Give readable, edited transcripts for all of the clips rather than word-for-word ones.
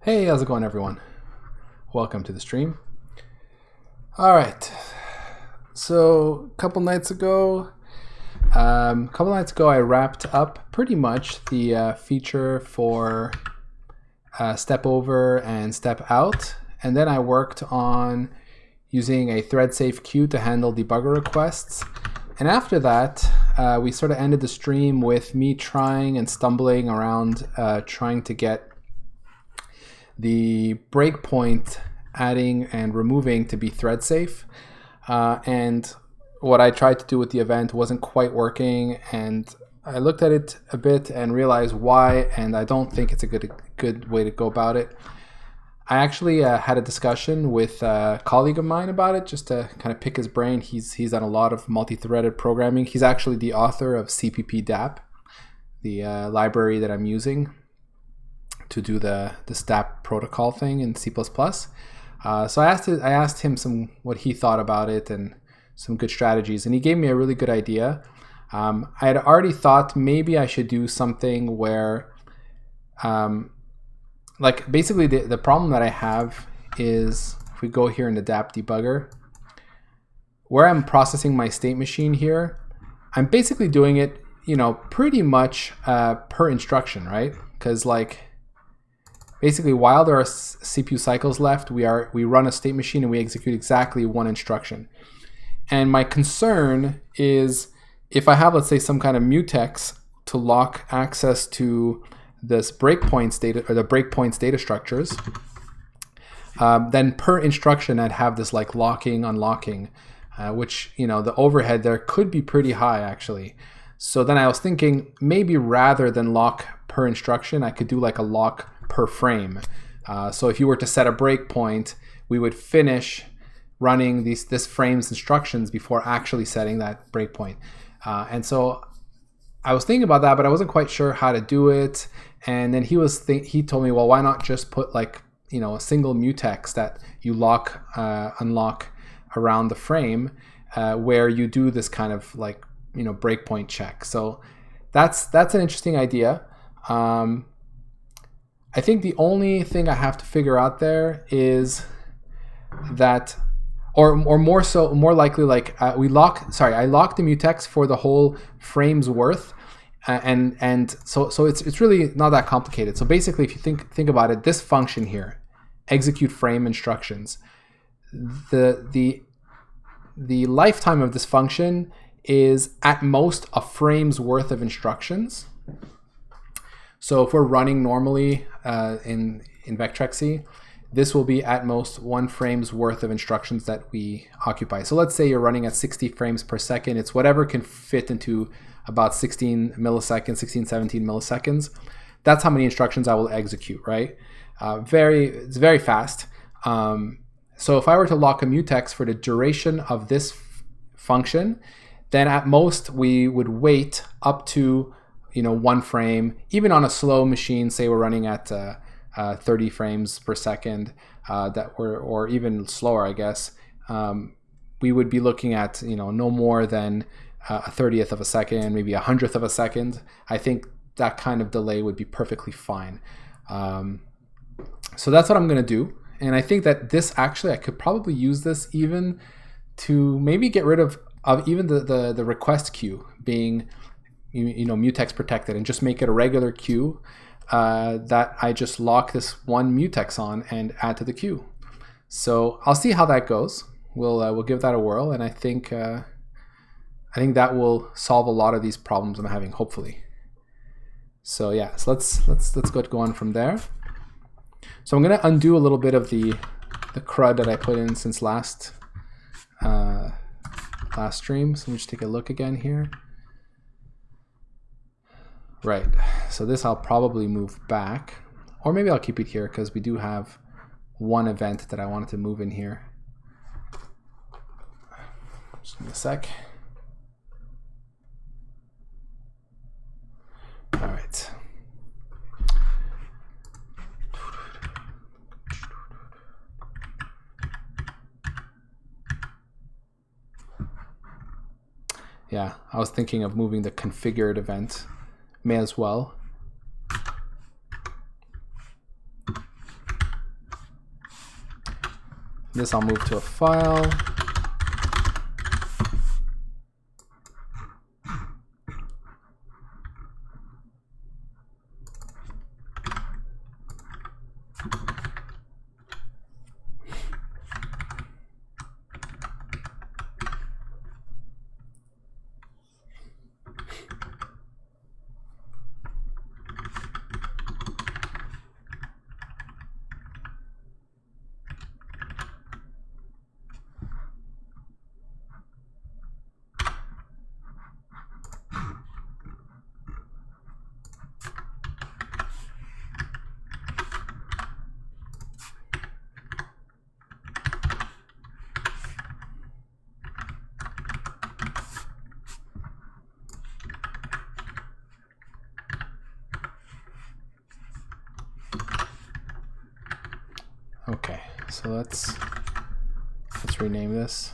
Hey, how's it going, everyone? Welcome to the stream. All right. So a couple nights ago, I wrapped up pretty much the feature for step over and step out, and then I worked on using a thread-safe queue to handle debugger requests. And after that, we sort of ended the stream with me trying and stumbling around trying to get the breakpoint adding and removing to be thread safe. And what I tried to do with the event wasn't quite working, and I looked at it a bit and realized why, and I don't think it's a good way to go about it. I actually had a discussion with a colleague of mine about it just to kind of pick his brain. He's done a lot of multi-threaded programming. He's actually the author of CPP DAP, the library that I'm using to do the DAP protocol thing in C++. So I asked him what he thought about it and some good strategies, and he gave me a really good idea. I had already thought maybe I should do something where, like basically the problem that I have is if we go here in the DAP debugger, where I'm processing my state machine here, I'm basically doing it, pretty much per instruction, right? Because basically, while there are CPU cycles left, we run a state machine and we execute exactly one instruction. And my concern is if I have, let's say, some kind of mutex to lock access to this breakpoints data or the breakpoints data structures, then per instruction I'd have this like locking, unlocking, which the overhead there could be pretty high actually. So then I was thinking maybe rather than lock per instruction, I could do like a lock per frame. So if you were to set a breakpoint, we would finish running this frame's instructions before actually setting that breakpoint. And so I was thinking about that, but I wasn't quite sure how to do it. And then he told me, well, why not just put a single mutex that you lock, unlock around the frame, where you do this kind of breakpoint check. So that's an interesting idea. I think the only thing I have to figure out there is that, or more likely, I lock the mutex for the whole frame's worth, and so it's really not that complicated. So basically, if you think about it, this function here, execute frame instructions, the lifetime of this function is at most a frame's worth of instructions. So if we're running normally in Vectrexy, this will be at most one frame's worth of instructions that we occupy. So let's say you're running at 60 frames per second. It's whatever can fit into about 17 milliseconds. That's how many instructions I will execute, right? It's very fast. So if I were to lock a mutex for the duration of this function, then at most we would wait up to one frame, even on a slow machine, say we're running at 30 frames per second, or even slower, I guess, we would be looking at no more than a 30th of a second, maybe a 100th of a second. I think that kind of delay would be perfectly fine. So that's what I'm going to do, and I think that this actually I could probably use this even to maybe get rid of even the request queue being mutex protected, and just make it a regular queue that I just lock this one mutex on and add to the queue. So I'll see how that goes. We'll give that a whirl, and I think that will solve a lot of these problems I'm having, hopefully. So yeah, so let's go on from there. So I'm gonna undo a little bit of the crud that I put in since last stream. So let me just take a look again here. Right, so this I'll probably move back, or maybe I'll keep it here because we do have one event that I wanted to move in here. Just give me a sec. All right. Yeah, I was thinking of moving the configured event. May as well. This I'll move to a file. Okay, so let's rename this.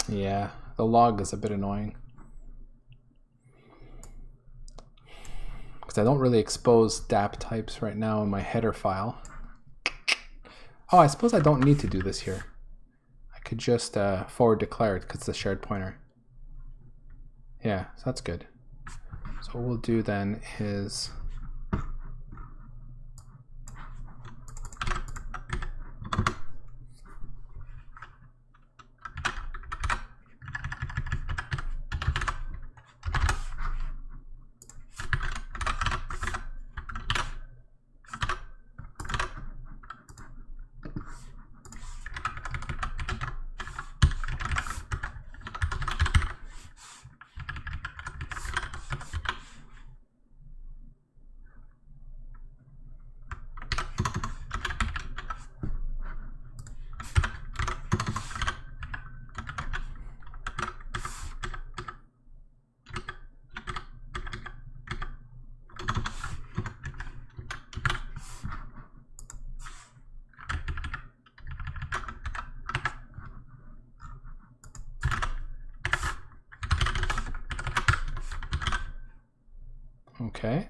Yeah, the log is a bit annoying because I don't really expose DAP types right now in my header file. Oh, I suppose I don't need to do this here. I could just forward declare it because it's a shared pointer. Yeah, so that's good. So what we'll do then is okay.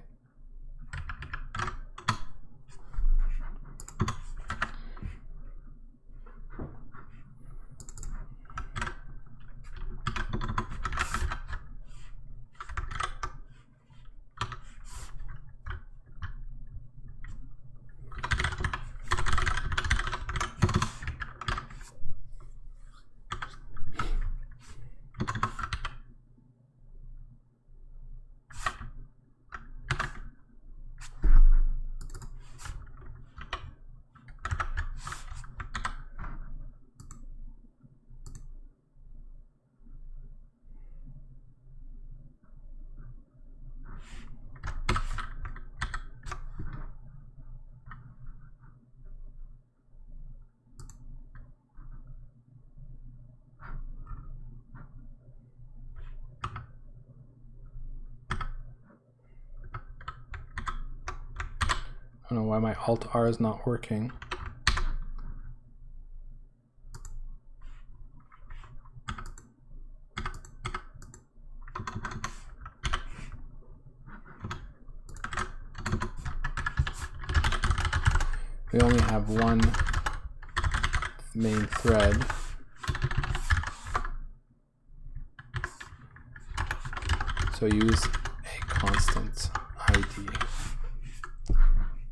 I don't know why my Alt-R is not working. We only have one main thread. So use a constant ID.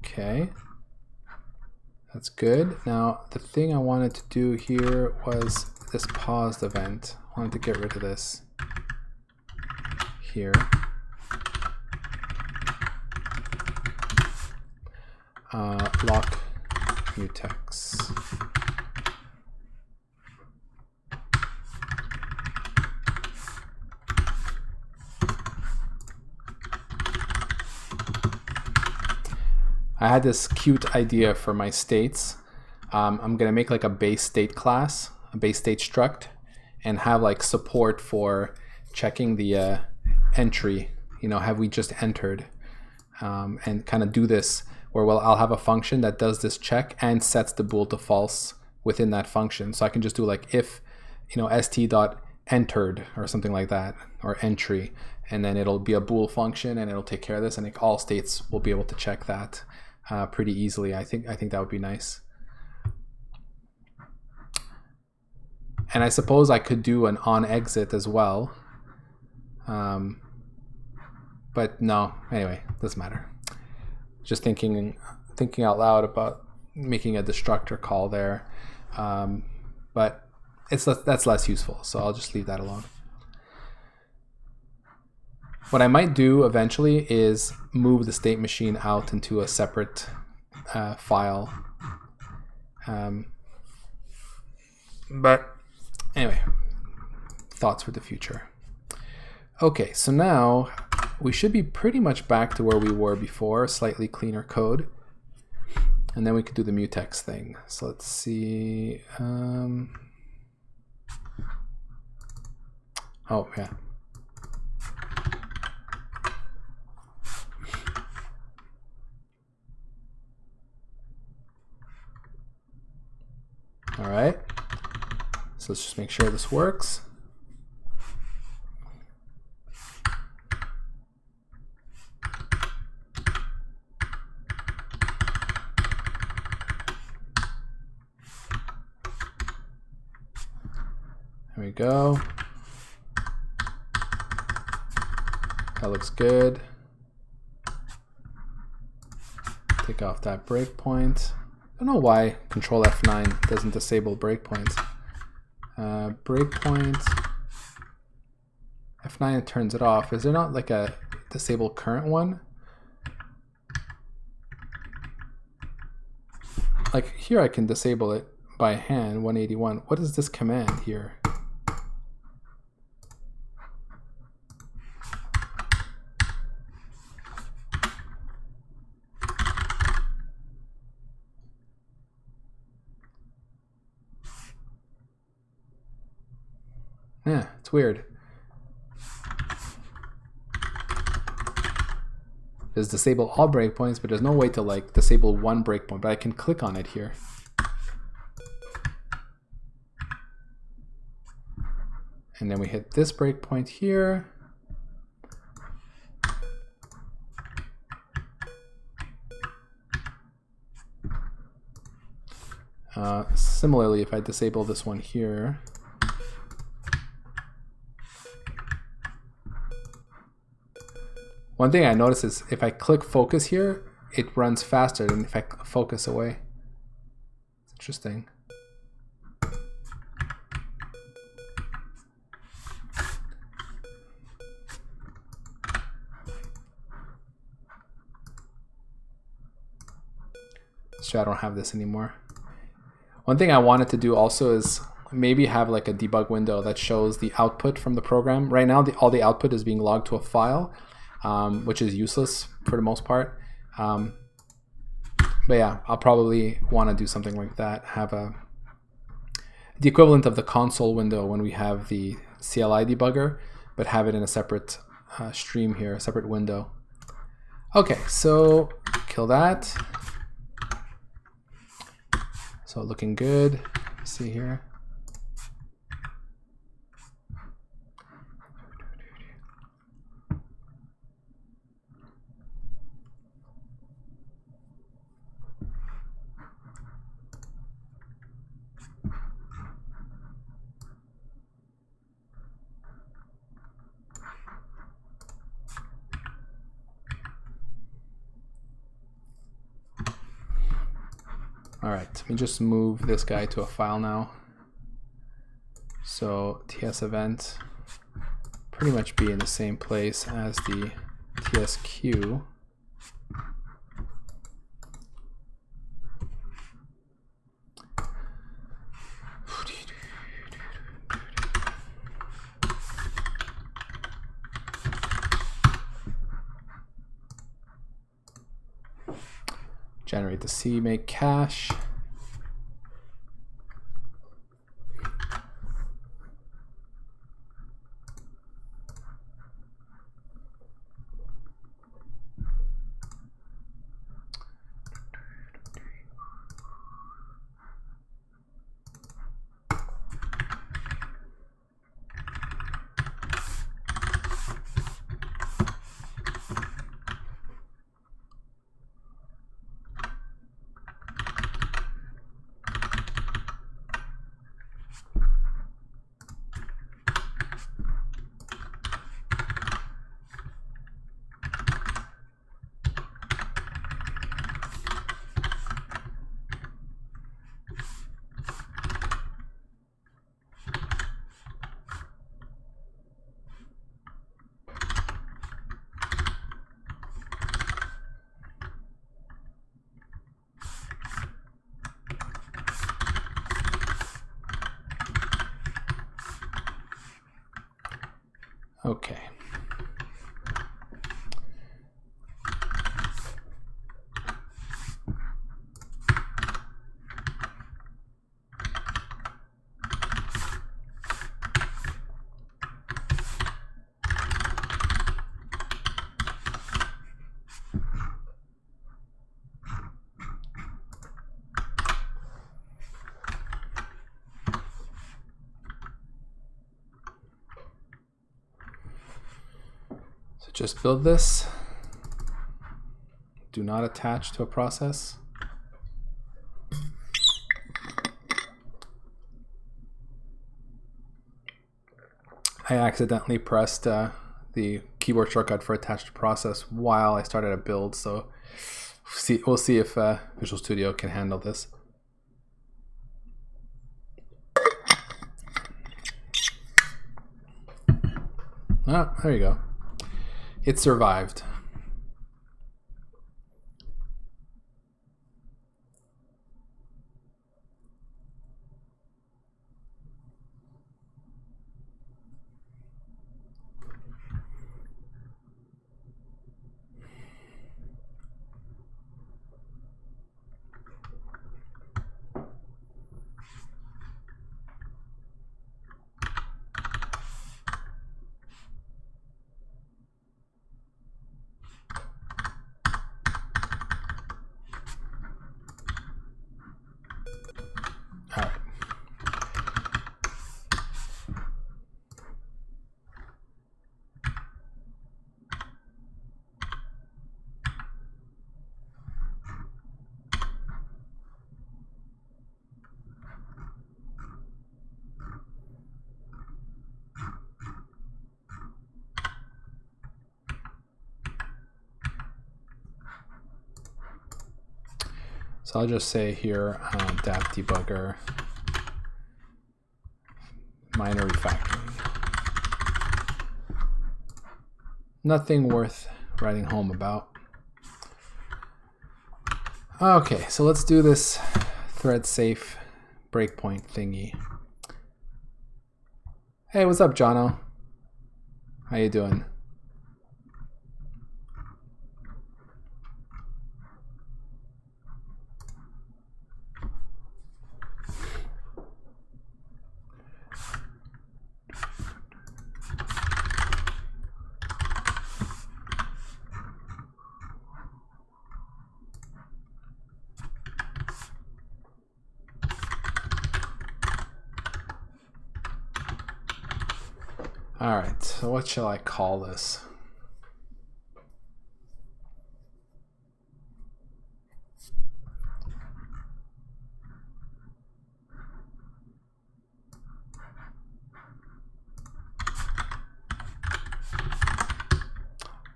Okay, that's good. Now the thing I wanted to do here was this paused event. I wanted to get rid of this here. Lock mutex. I had this cute idea for my states. I'm gonna make like a base state class, a base state struct, and have like support for checking the entry. You know, have we just entered, and kind of do this where I'll have a function that does this check and sets the bool to false within that function. So I can just do like if, you know, st.entered or something like that, or entry, and then it'll be a bool function and it'll take care of this, and all states will be able to check that pretty easily. I think that would be nice. And I suppose I could do an on exit as well. But no, anyway, doesn't matter. Just thinking out loud about making a destructor call there. But that's less useful, so I'll just leave that alone. What I might do eventually is move the state machine out into a separate file. But anyway, thoughts for the future. Okay, so now we should be pretty much back to where we were before, slightly cleaner code. And then we could do the mutex thing. So let's see. Oh, yeah. All right. So let's just make sure this works. There we go. That looks good. Take off that breakpoint. I don't know why Control F9 doesn't disable breakpoints. Breakpoint. F9 turns it off. Is there not like a disable current one? Like here I can disable it by hand, 181. What is this command here? Yeah, it's weird. There's disable all breakpoints, but there's no way to like disable one breakpoint, but I can click on it here. And then we hit this breakpoint here. Similarly, if I disable this one here, one thing I notice is if I click focus here, it runs faster than if I focus away. It's interesting. So I don't have this anymore. One thing I wanted to do also is maybe have like a debug window that shows the output from the program. Right now, all the output is being logged to a file, which is useless for the most part. But yeah, I'll probably want to do something like that. Have the equivalent of the console window when we have the CLI debugger, but have it in a separate stream here, a separate window. Okay, so kill that. So looking good. Let's see here. All right, let me just move this guy to a file now. So TS event pretty much be in the same place as the TSQ. Generate the C, make cache. Okay. So just build this. Do not attach to a process. I accidentally pressed the keyboard shortcut for attach to process while I started a build, so we'll see if Visual Studio can handle this. Ah, there you go. It survived. All right. So I'll just say here, DAP debugger, minor refactoring. Nothing worth writing home about. Okay, so let's do this thread safe breakpoint thingy. Hey, what's up, Jono? How you doing? All right, so what shall I call this?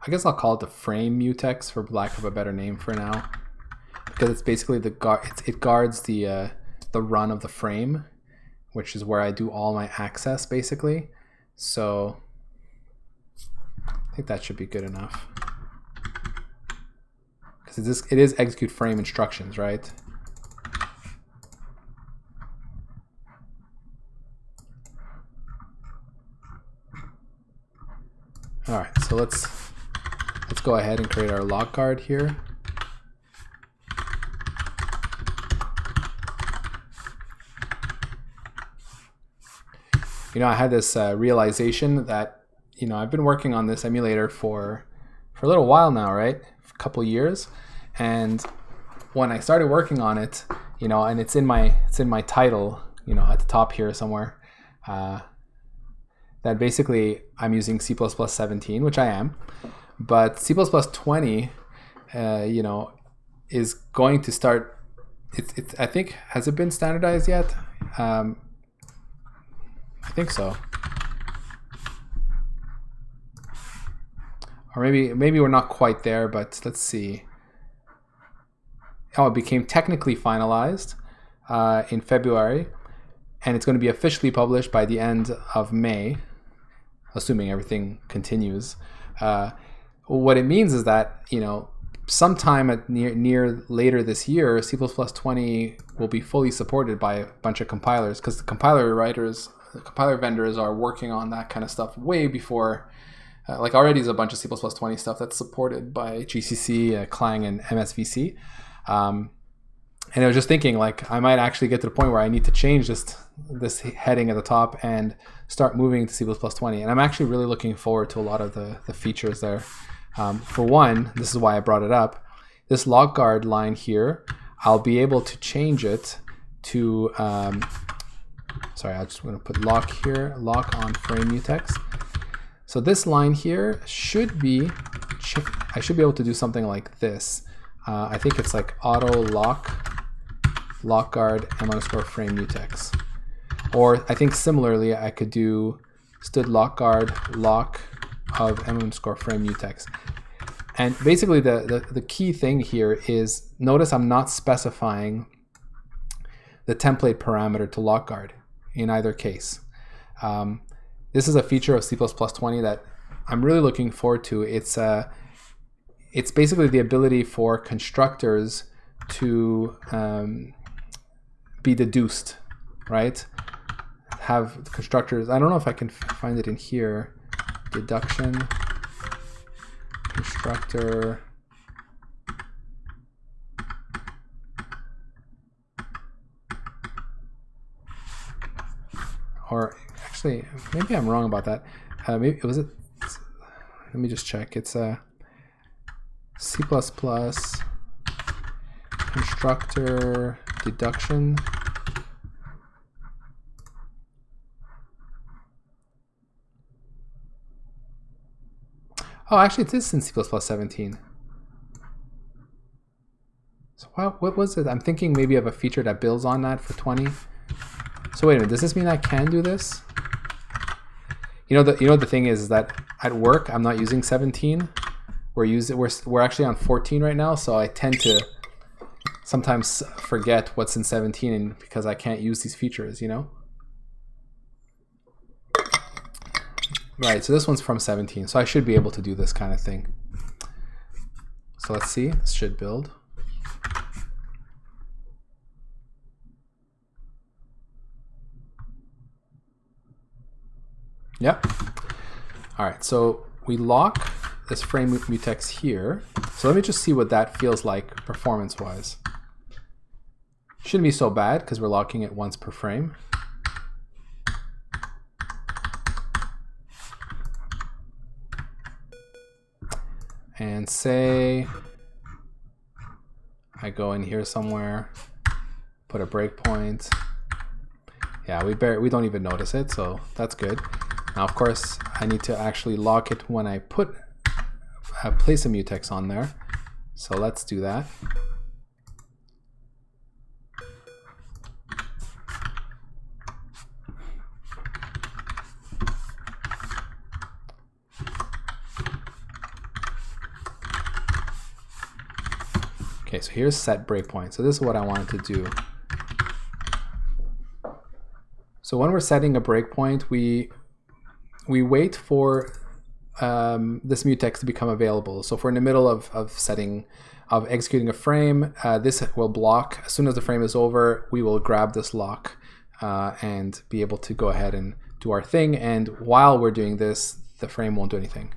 I guess I'll call it the frame mutex for lack of a better name for now, because it's basically it guards the run of the frame, which is where I do all my access basically. So I think that should be good enough, because it is execute frame instructions, right? All right, so let's go ahead and create our lock guard here. You know, I had this realization that, you know, I've been working on this emulator for a little while now, right? A couple years. And when I started working on it, you know, and it's in my title, you know, at the top here somewhere, that basically I'm using C++ 17, which I am, but C++ 20, you know, is going to start. It's I think, has it been standardized yet? I think so. Or maybe we're not quite there, but let's see. Oh, it became technically finalized in February, and it's going to be officially published by the end of May, assuming everything continues. What it means is that, you know, sometime at near later this year, C++ 20 will be fully supported by a bunch of compilers, because the compiler writers, the compiler vendors are working on that kind of stuff way before. Like already there's a bunch of C++20 stuff that's supported by GCC, Clang, and MSVC. And I was just thinking, like, I might actually get to the point where I need to change this heading at the top and start moving to C++20. And I'm actually really looking forward to a lot of the features there. For one, this is why I brought it up. This lock guard line here, I'll be able to change it to, sorry, I'm just going to put lock here, lock on frame mutex. So this line here should be, I should be able to do something like this. I think it's like auto lock guard m_frame mutex. Or I think similarly I could do stood lock guard lock of m_frame mutex. And basically the key thing here is, notice I'm not specifying the template parameter to lock guard in either case. This is a feature of C++20 that I'm really looking forward to. It's basically the ability for constructors to be deduced, right? Have constructors, I don't know if I can find it in here, deduction, constructor, or actually, maybe I'm wrong about that. Maybe was it? Let me just check. It's a C++ constructor deduction. Oh, actually, it is in C++ 17. So what was it? I'm thinking maybe of a feature that builds on that for 20. So wait a minute, does this mean I can do this? You know the thing is that at work I'm not using 17. We're actually on 14 right now, so I tend to sometimes forget what's in 17 and because I can't use these features, you know? Right, so this one's from 17, so I should be able to do this kind of thing. So let's see, this should build. Yep. All right, so we lock this frame mutex here. So let me just see what that feels like performance-wise. Shouldn't be so bad because we're locking it once per frame. And say I go in here somewhere, put a breakpoint. Yeah, we don't even notice it, so that's good. Now, of course, I need to actually lock it when I place a mutex on there. So let's do that. Okay, so here's set breakpoint. So this is what I wanted to do. So when we're setting a breakpoint, we wait for this mutex to become available. So if we're in the middle of executing a frame, this will block. As soon as the frame is over, we will grab this lock and be able to go ahead and do our thing. And while we're doing this, the frame won't do anything.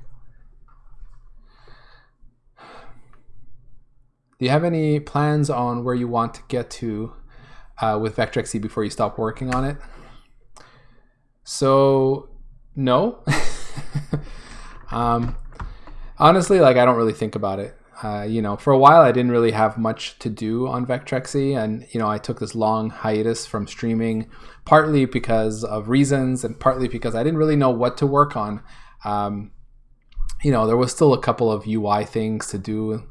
Do you have any plans on where you want to get to with Vectrexy before you stop working on it? So, no. Honestly, like, I don't really think about it. You know, for a while I didn't really have much to do on Vectrexy, and you know, I took this long hiatus from streaming, partly because of reasons and partly because I didn't really know what to work on. You know, there was still a couple of UI things to do,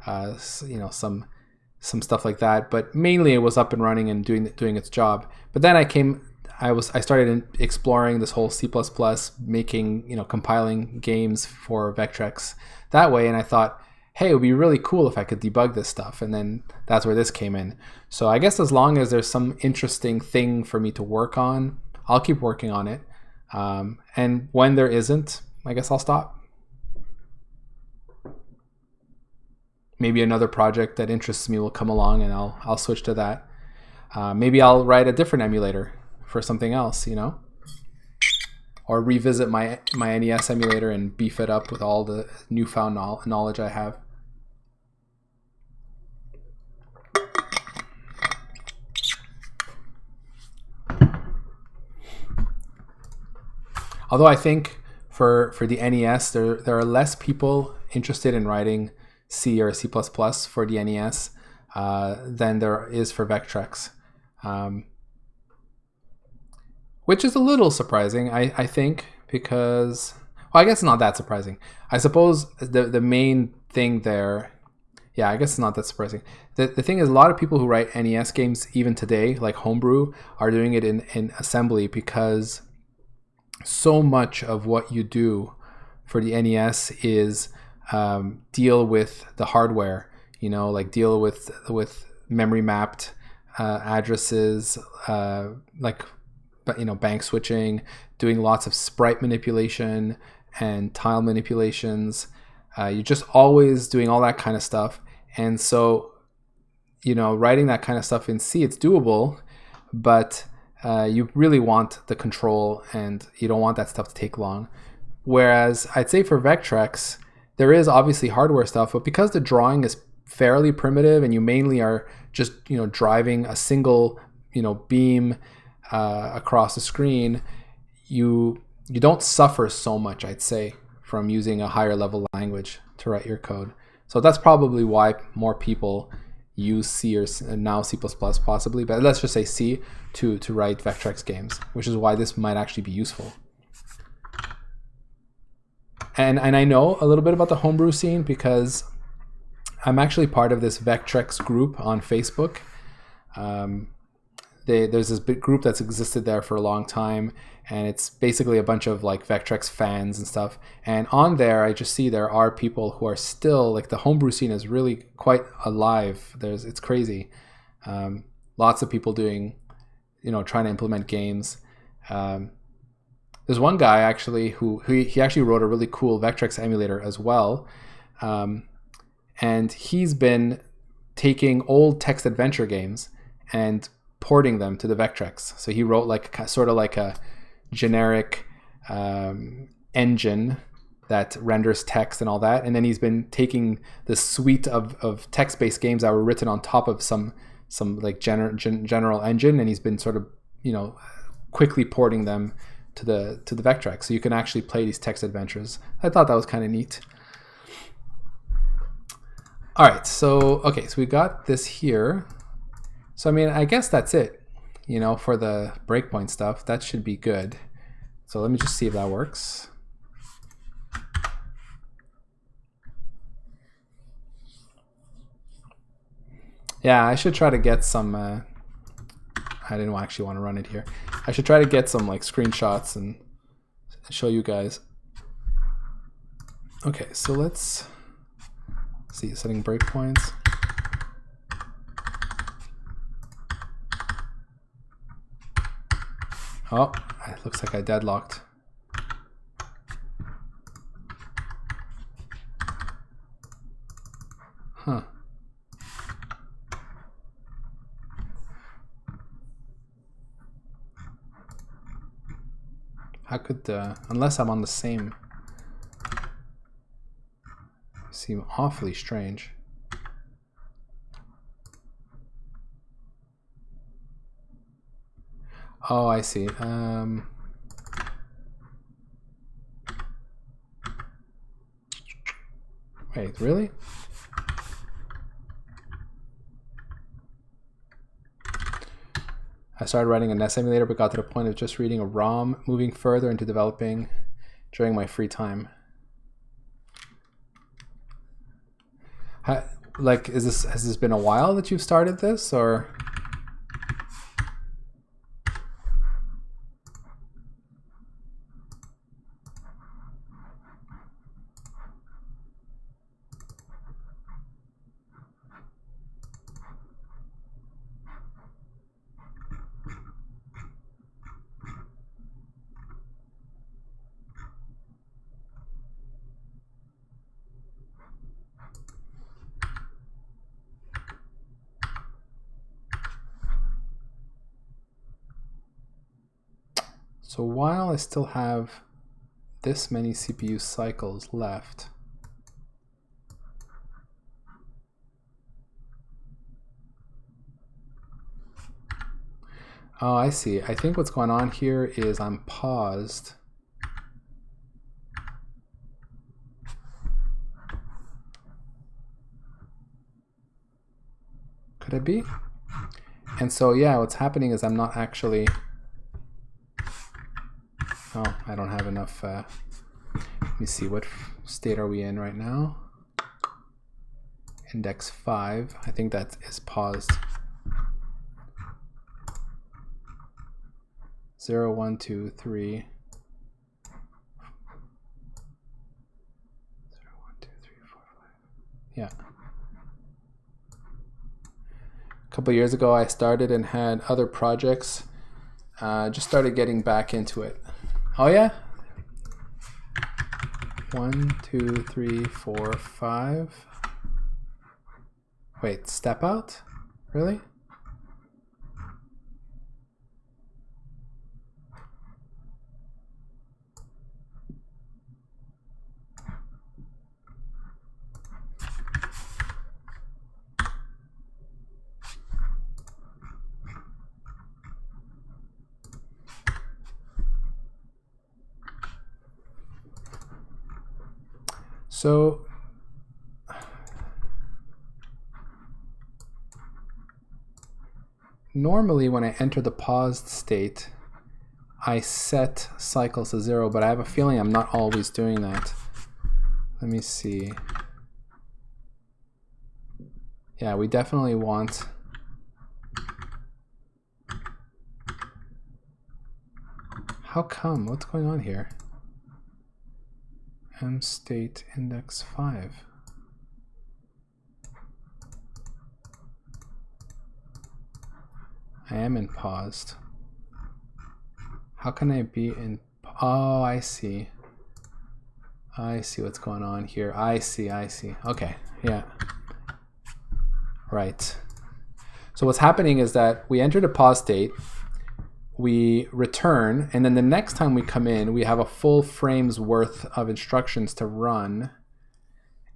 you know, some stuff like that, but mainly it was up and running and doing its job. But then I started exploring this whole C++ making, you know, compiling games for Vectrex that way, and I thought, hey, it would be really cool if I could debug this stuff, and then that's where this came in. So I guess as long as there's some interesting thing for me to work on, I'll keep working on it. And when there isn't, I guess I'll stop. Maybe another project that interests me will come along and I'll switch to that. Maybe I'll write a different emulator for something else, you know? or revisit my NES emulator and beef it up with all the newfound knowledge I have. Although I think for the NES, there are less people interested in writing C or C++ for the NES than there is for Vectrex, which is a little surprising, I think, because, well, I guess it's not that surprising. I suppose the main thing there, yeah, I guess it's not that surprising. The thing is, a lot of people who write NES games, even today, like homebrew, are doing it in assembly, because so much of what you do for the NES is deal with the hardware, you know, like deal with memory mapped addresses, like, you know, bank switching, doing lots of sprite manipulation and tile manipulations. You're just always doing all that kind of stuff. And so, you know, writing that kind of stuff in C, it's doable, but you really want the control and you don't want that stuff to take long. Whereas I'd say for Vectrex, there is obviously hardware stuff, but because the drawing is fairly primitive and you mainly are just, you know, driving a single, you know, beam across the screen, you don't suffer so much, I'd say, from using a higher level language to write your code. So that's probably why more people use C or now C++ possibly, but let's just say C to write Vectrex games, which is why this might actually be useful. And I know a little bit about the homebrew scene because I'm actually part of this Vectrex group on Facebook. There's this big group that's existed there for a long time, and it's basically a bunch of like Vectrex fans and stuff. And on there, I just see there are people who are still, like, the homebrew scene is really quite alive. It's crazy. Lots of people doing, you know, trying to implement games. There's one guy actually who he actually wrote a really cool Vectrex emulator as well. And he's been taking old text adventure games and porting them to the Vectrex. So he wrote like sort of like a generic engine that renders text and all that. And then he's been taking this suite of text-based games that were written on top of some like general engine, and he's been sort of, you know, quickly porting them to the Vectrex, so you can actually play these text adventures. I thought that was kind of neat. All right, so okay, so we got this here. So I mean, I guess that's it, you know, for the breakpoint stuff. That should be good. So let me just see if that works. Yeah, I should try to get some I didn't actually want to run it here. I should try to get some like screenshots and show you guys. Okay, so let's see, setting breakpoints. Oh, it looks like I deadlocked. Huh. How could, unless I'm on the same, seem awfully strange. Oh, I see. Wait, really? I started writing a NES emulator, but got to the point of just reading a ROM, moving further into developing during my free time. Like, has this been a while that you've started this, or? So while I still have this many CPU cycles left, oh, I see. I think what's going on here is I'm paused. Could it be? And so, yeah, what's happening is I'm not actually... Oh, I don't have enough... let me see, what state are we in right now? Index 5. I think that is paused. 0, 1, 2, 3. 0, 1, 2, 3, 4, 5. Yeah. A couple years ago, I started and had other projects. Just started getting back into it. Oh yeah? 1, 2, 3, 4, 5. Wait, step out? Really? So normally when I enter the paused state, I set cycles to 0, but I have a feeling I'm not always doing that. Let me see. Yeah, we definitely want... How come? What's going on here? M state index 5. I am in paused. How can I be in... Oh, I see. I see what's going on here. I see. Okay, yeah. Right. So what's happening is that we entered a pause state, we return, and then the next time we come in, we have a full frame's worth of instructions to run.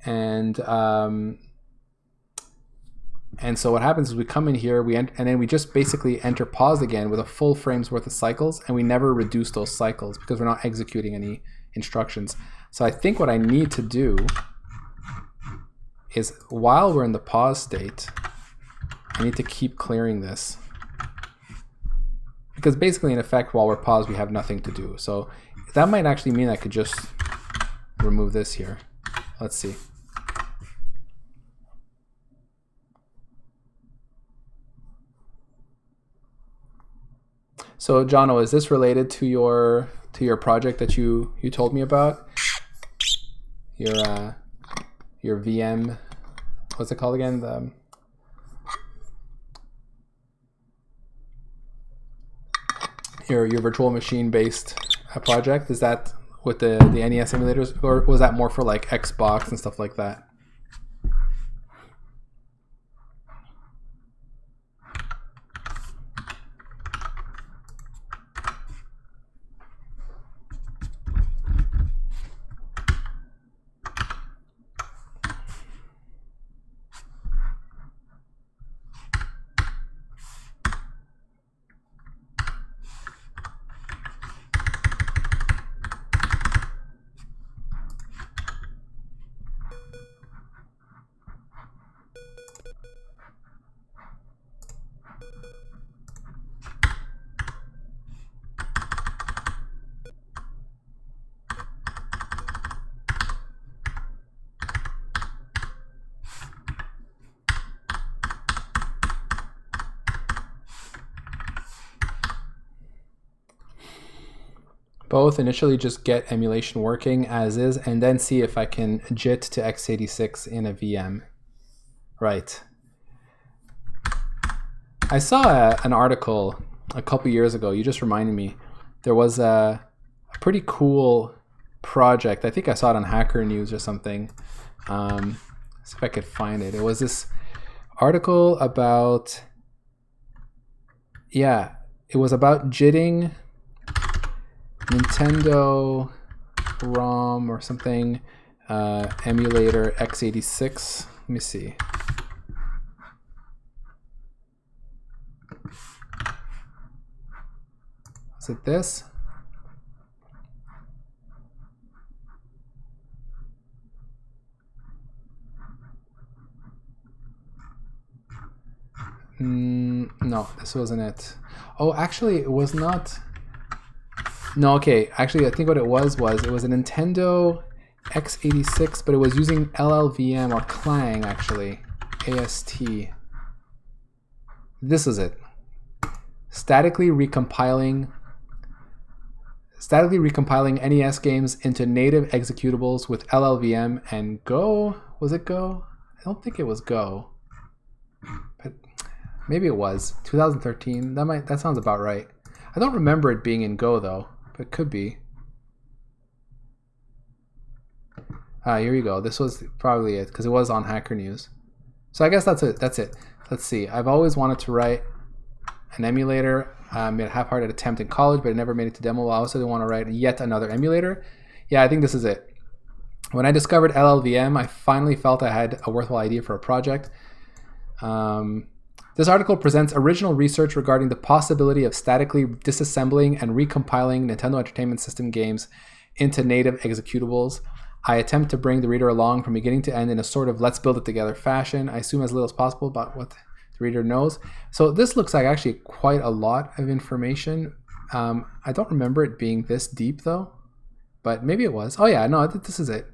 And so what happens is we come in here, and then we just basically enter pause again with a full frame's worth of cycles, and we never reduce those cycles because we're not executing any instructions. So I think what I need to do is while we're in the pause state, I need to keep clearing this. Because basically, in effect, while we're paused, we have nothing to do. So that might actually mean I could just remove this here. Let's see. So Jono, is this related to your project that you told me about? Your VM, what's it called again? Your virtual machine based project, is that with the NES emulators, or was that more for like Xbox and stuff like that? Both. Initially just get emulation working as is, and then see if I can JIT to x86 in a VM. Right. I saw an article a couple years ago, you just reminded me. There was a pretty cool project. I think I saw it on Hacker News or something. See if I could find it. It was this article about, yeah, it was about JITting Nintendo ROM or something, emulator x86. Let me see. Is it this? No, this wasn't it. Oh, actually, it was not. No, okay. Actually, I think what it was a Nintendo x86, but it was using LLVM or Clang, actually. AST. This is it. Statically recompiling NES games into native executables with LLVM and Go. Was it Go? I don't think it was Go. But maybe it was 2013. That sounds about right. I don't remember it being in Go though, but it could be. Here you go. This was probably it because it was on Hacker News. So I guess that's it. Let's see. I've always wanted to write an emulator. Made a half-hearted attempt in college, but it never made it to demo. I also didn't want to write yet another emulator. Yeah, I think this is it. When I discovered LLVM, I finally felt I had a worthwhile idea for a project. This article presents original research regarding the possibility of statically disassembling and recompiling Nintendo Entertainment System games into native executables. I attempt to bring the reader along from beginning to end in a sort of let's build it together fashion. I assume as little as possible about what the reader knows. So this looks like actually quite a lot of information. I don't remember it being this deep though, but maybe it was. Oh yeah, no, this is it.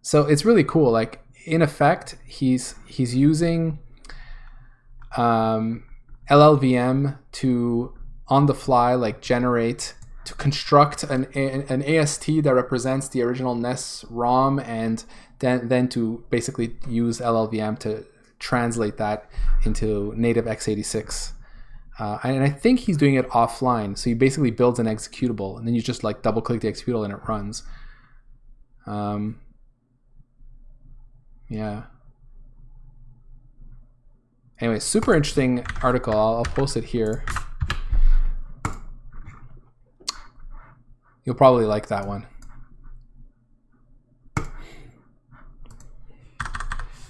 So it's really cool. Like in effect, he's using LLVM to on the fly like generate to construct an AST that represents the original NES ROM, and then to basically use LLVM to translate that into native x86. And I think he's doing it offline. So he basically builds an executable, and then you just like double click the executable and it runs. Yeah. Anyway, super interesting article. I'll post it here. You'll probably like that one.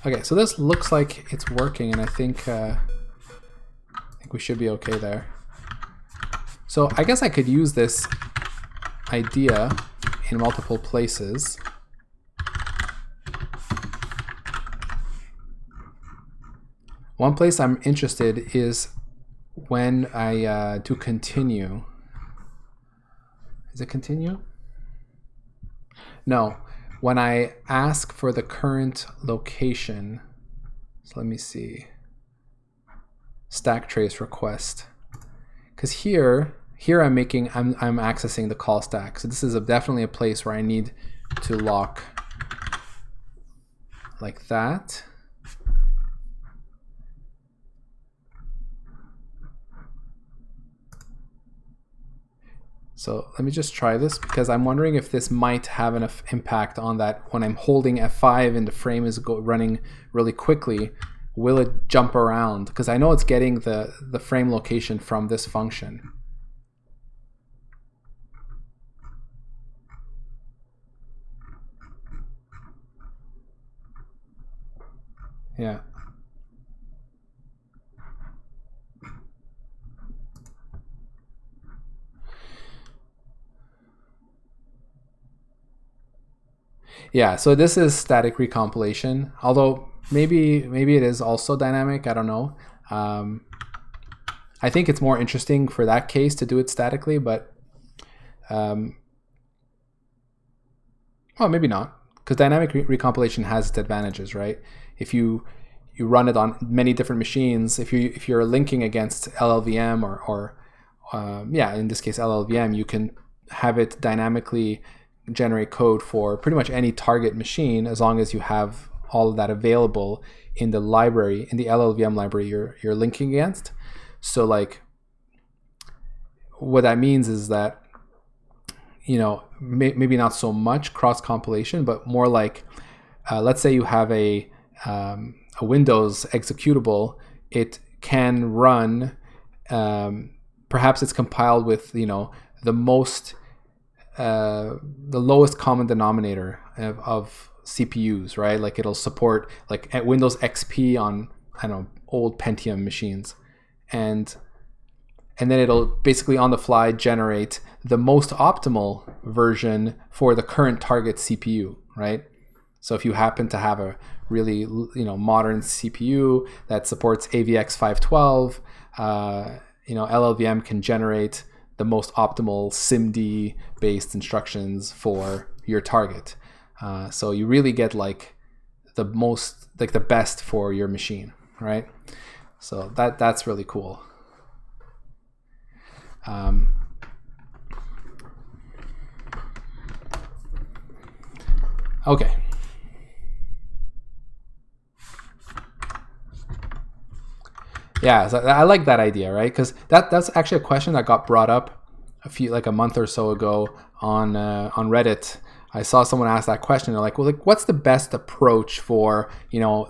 Okay, so this looks like it's working, and I think we should be okay there. So I guess I could use this idea in multiple places. One place I'm interested is when I do continue. Is it continue? No, when I ask for the current location. So let me see. Stack trace request. Because here I'm accessing the call stack. So this is definitely a place where I need to lock like that. So let me just try this because I'm wondering if this might have an impact on that. When I'm holding F5 and the frame is running really quickly, will it jump around? Because I know it's getting the frame location from this function. Yeah. Yeah, so this is static recompilation, although maybe it is also dynamic. I don't know. I think it's more interesting for that case to do it statically, but well, maybe not, because dynamic recompilation has its advantages, right? If you run it on many different machines, if you're linking against LLVM or yeah, in this case LLVM, you can have it dynamically generate code for pretty much any target machine as long as you have all of that available in the library, in the LLVM library you're linking against. So like what that means is that, you know, maybe not so much cross compilation, but more like let's say you have a Windows executable. It can run, perhaps it's compiled with, you know, the lowest common denominator of CPUs, right? Like it'll support like Windows XP on, I don't know, old Pentium machines, and then it'll basically on the fly generate the most optimal version for the current target CPU, right? So if you happen to have a really modern CPU that supports AVX 512, LLVM can generate the most optimal SIMD based instructions for your target. So you really get like the most, like the best for your machine, right? So that's really cool. Okay. Yeah, so I like that idea, right? Because that's actually a question that got brought up a month or so ago on Reddit. I saw someone ask that question. They're like, well, like, what's the best approach for,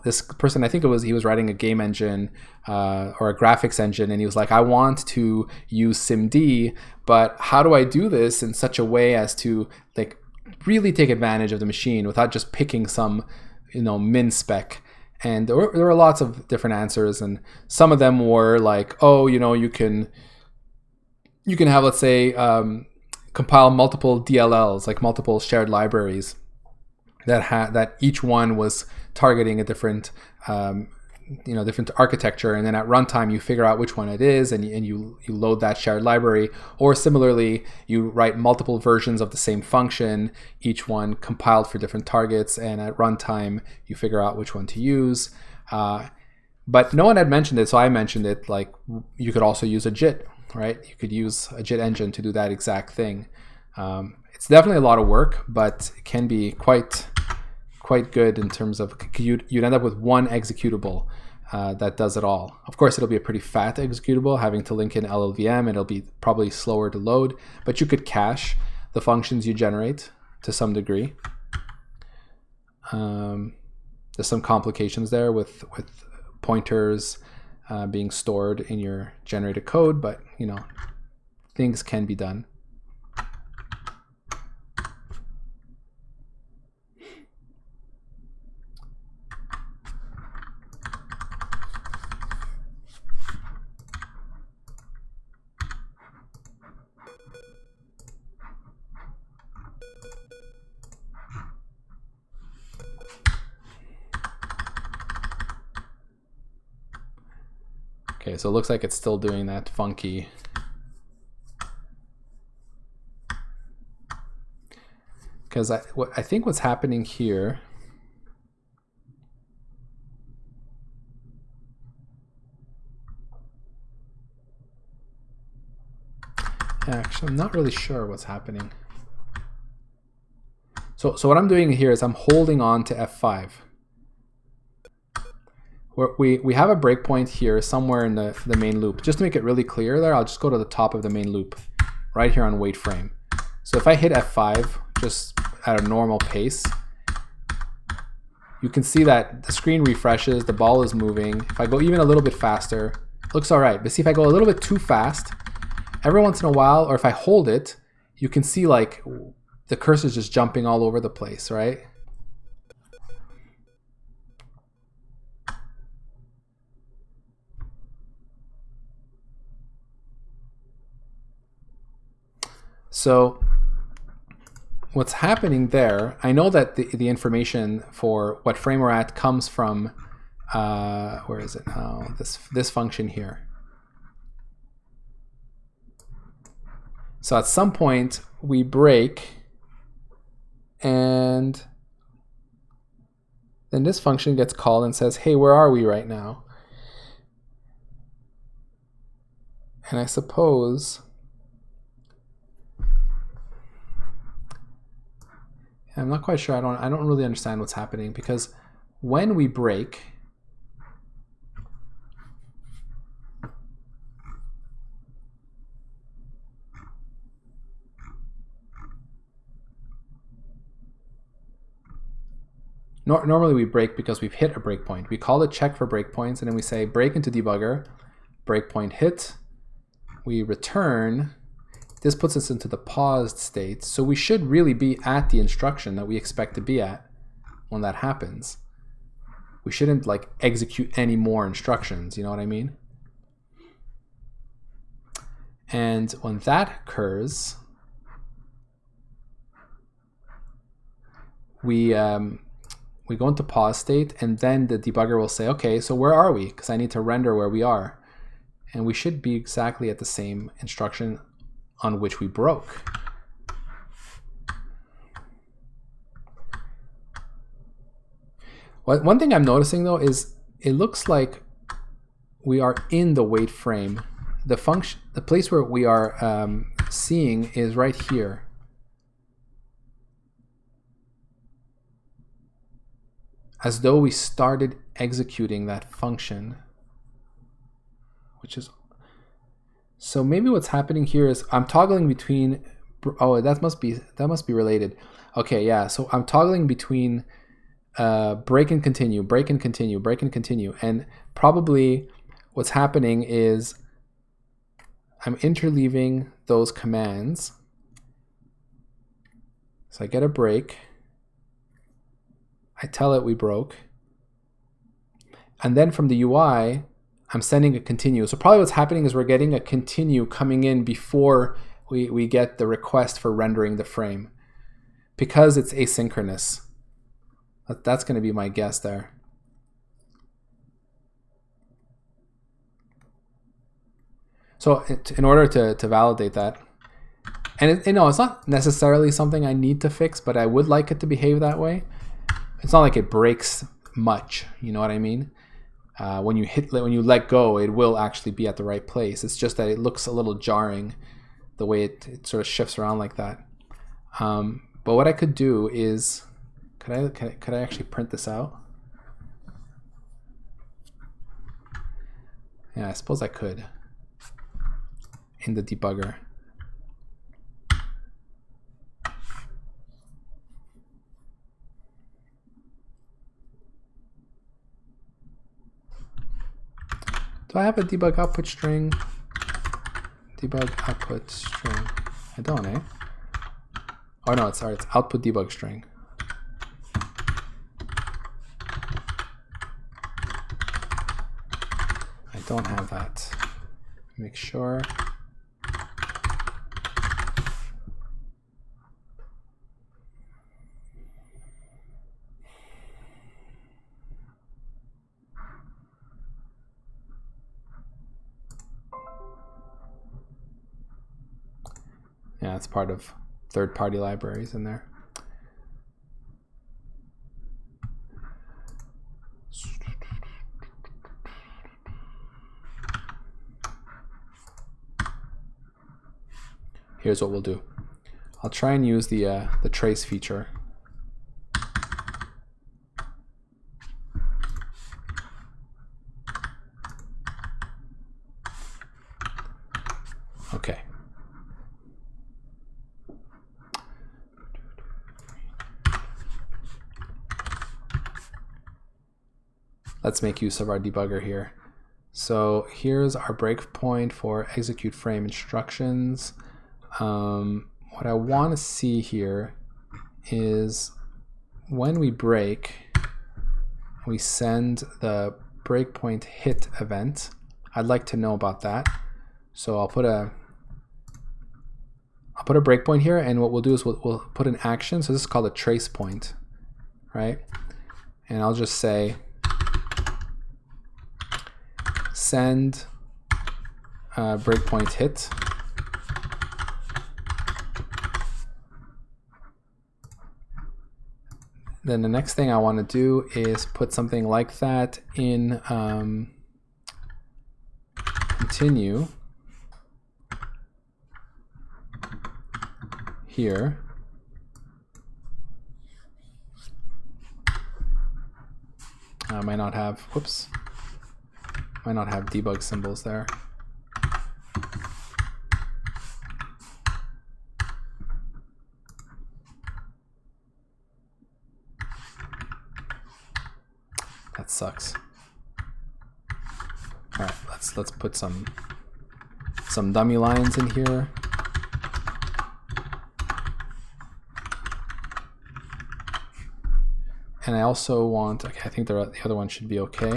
this person? I think he was writing a game engine or a graphics engine, and he was like, I want to use SIMD, but how do I do this in such a way as to like really take advantage of the machine without just picking some, min spec? And there were lots of different answers, and some of them were like, oh, you can have, let's say, compile multiple DLLs, like multiple shared libraries that each one was targeting a different different architecture, and then at runtime you figure out which one it is, and you load that shared library. Or similarly, you write multiple versions of the same function, each one compiled for different targets, and at runtime you figure out which one to use. But no one had mentioned it, so I mentioned it. Like, you could also use a JIT, right? You could use a JIT engine to do that exact thing. It's definitely a lot of work, but it can be quite good in terms of you'd end up with one executable that does it all. Of course, it'll be a pretty fat executable, having to link in LLVM, and it'll be probably slower to load, but you could cache the functions you generate to some degree. There's some complications there with pointers being stored in your generated code, but things can be done. Okay, so it looks like it's still doing that funky. Because I think what's happening here. Actually, I'm not really sure what's happening. So what I'm doing here is I'm holding on to F5. We have a breakpoint here somewhere in the main loop. Just to make it really clear there, I'll just go to the top of the main loop, right here on wait frame. So if I hit F5 just at a normal pace, you can see that the screen refreshes, the ball is moving. If I go even a little bit faster, it looks all right. But see, if I go a little bit too fast, every once in a while, or if I hold it, you can see like the cursor is just jumping all over the place, right? So what's happening there, I know that the information for what frame we're at comes from, where is it now? This function here. So at some point we break, and then this function gets called and says, hey, where are we right now? And I suppose I'm not quite sure. I don't really understand what's happening, because when we break, normally we break because we've hit a breakpoint. We call it check for breakpoints, and then we say break into debugger, breakpoint hit. We return this puts us into the paused state. So we should really be at the instruction that we expect to be at when that happens. We shouldn't like execute any more instructions, you know what I mean? And when that occurs, we go into pause state, and then the debugger will say, okay, so where are we? Because I need to render where we are. And we should be exactly at the same instruction on which we broke. One thing I'm noticing though is it looks like we are in the wait frame. The function, the place where we are seeing is right here. As though we started executing that function, which is, so maybe what's happening here is I'm toggling between, oh, that must be related. Okay, yeah, so I'm toggling between break and continue, break and continue, break and continue, and probably what's happening is I'm interleaving those commands. So I get a break, I tell it we broke, and then from the UI I'm sending a continue. So probably what's happening is we're getting a continue coming in before we get the request for rendering the frame, because it's asynchronous. That's going to be my guess there. So in order to validate that, and it's not necessarily something I need to fix, but I would like it to behave that way. It's not like it breaks much, you know what I mean? When you let go, it will actually be at the right place. It's just that it looks a little jarring the way it sort of shifts around like that. But what I could do is, could I actually print this out? Yeah, I suppose I could in the debugger. Do I have a debug output string? Debug output string. I don't, eh? Oh no, it's output debug string. I don't have that. Make sure. Yeah, it's part of third-party libraries in there. Here's what we'll do. I'll try and use the trace feature. Okay. Let's make use of our debugger here. So here's our breakpoint for execute frame instructions. What I want to see here is when we break, we send the breakpoint hit event. I'd like to know about that. So I'll put a breakpoint here, and what we'll do is we'll put an action. So this is called a trace point, right? And I'll just say send breakpoint hit. Then the next thing I want to do is put something like that in continue here. I might not have, whoops, might not have debug symbols there. That sucks. All right, let's put some dummy lines in here. And I also want, okay, I think the other one should be okay.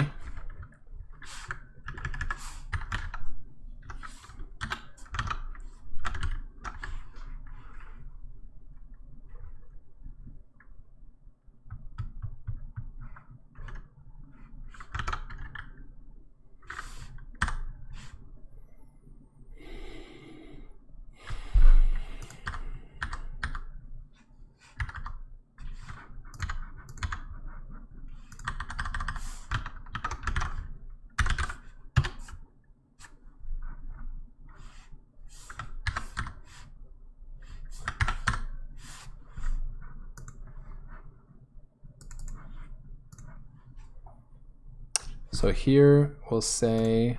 So here we'll say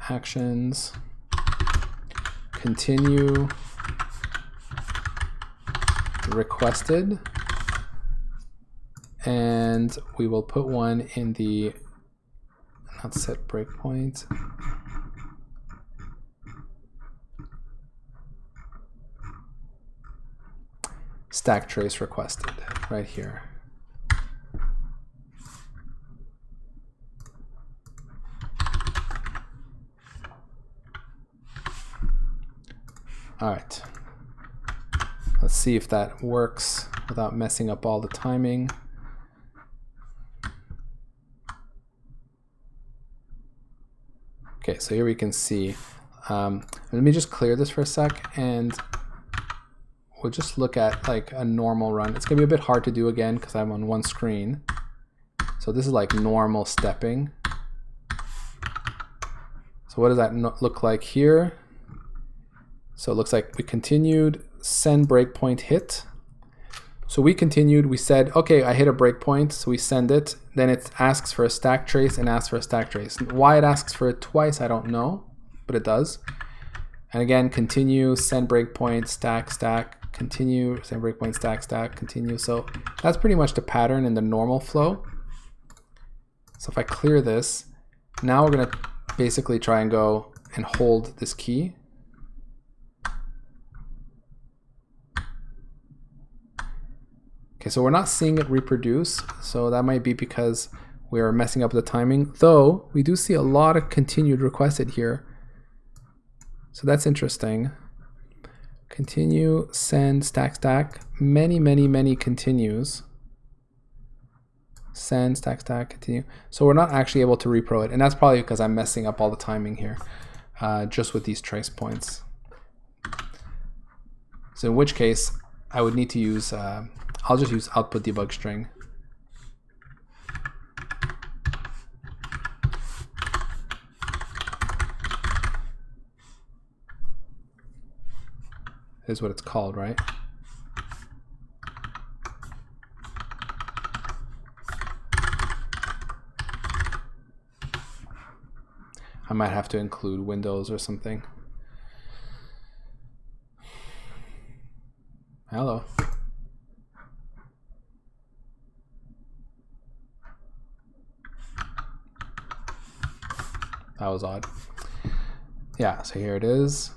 actions, continue requested, and we will put one in the not set breakpoint. Stack trace requested right here. All right, let's see if that works without messing up all the timing. Okay, so here we can see. Let me just clear this for a sec, and we'll just look at like a normal run. It's gonna be a bit hard to do again because I'm on one screen. So this is like normal stepping. So what does that look like here? So it looks like we continued, send breakpoint hit. So we continued, we said, okay, I hit a breakpoint, so we send it. Then it asks for a stack trace and asks for a stack trace. Why it asks for it twice, I don't know, but it does. And again, continue, send breakpoint, stack, stack, continue, send breakpoint, stack, stack, continue. So that's pretty much the pattern in the normal flow. So if I clear this, now we're gonna basically try and go and hold this key. Okay, so we're not seeing it reproduce, so that might be because we are messing up the timing, though we do see a lot of continued requested here. So that's interesting. Continue, send, stack, stack, many, many, many continues. Send, stack, stack, continue. So we're not actually able to repro it, and that's probably because I'm messing up all the timing here, just with these trace points. So in which case, I would need to use, I'll just use output debug string. Is what it's called, right? I might have to include Windows or something. Hello. That was odd. Yeah, so here it is.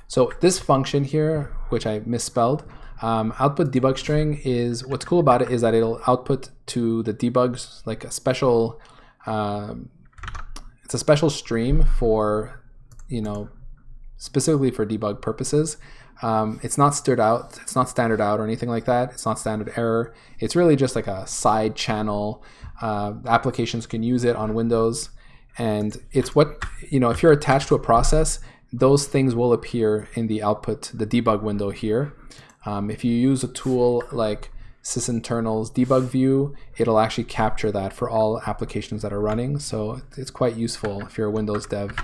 So this function here, which I misspelled, output debug string is, what's cool about it is that it'll output to the debugs like a special, it's a special stream for, you know, specifically for debug purposes. It's not standard out or anything like that. It's not standard error. It's really just like a side channel. Applications can use it on Windows, and it's what, you know, if you're attached to a process, those things will appear in the output, the debug window here. If you use a tool like sysinternal's debug view, it'll actually capture that for all applications that are running. So it's quite useful if you're a Windows dev.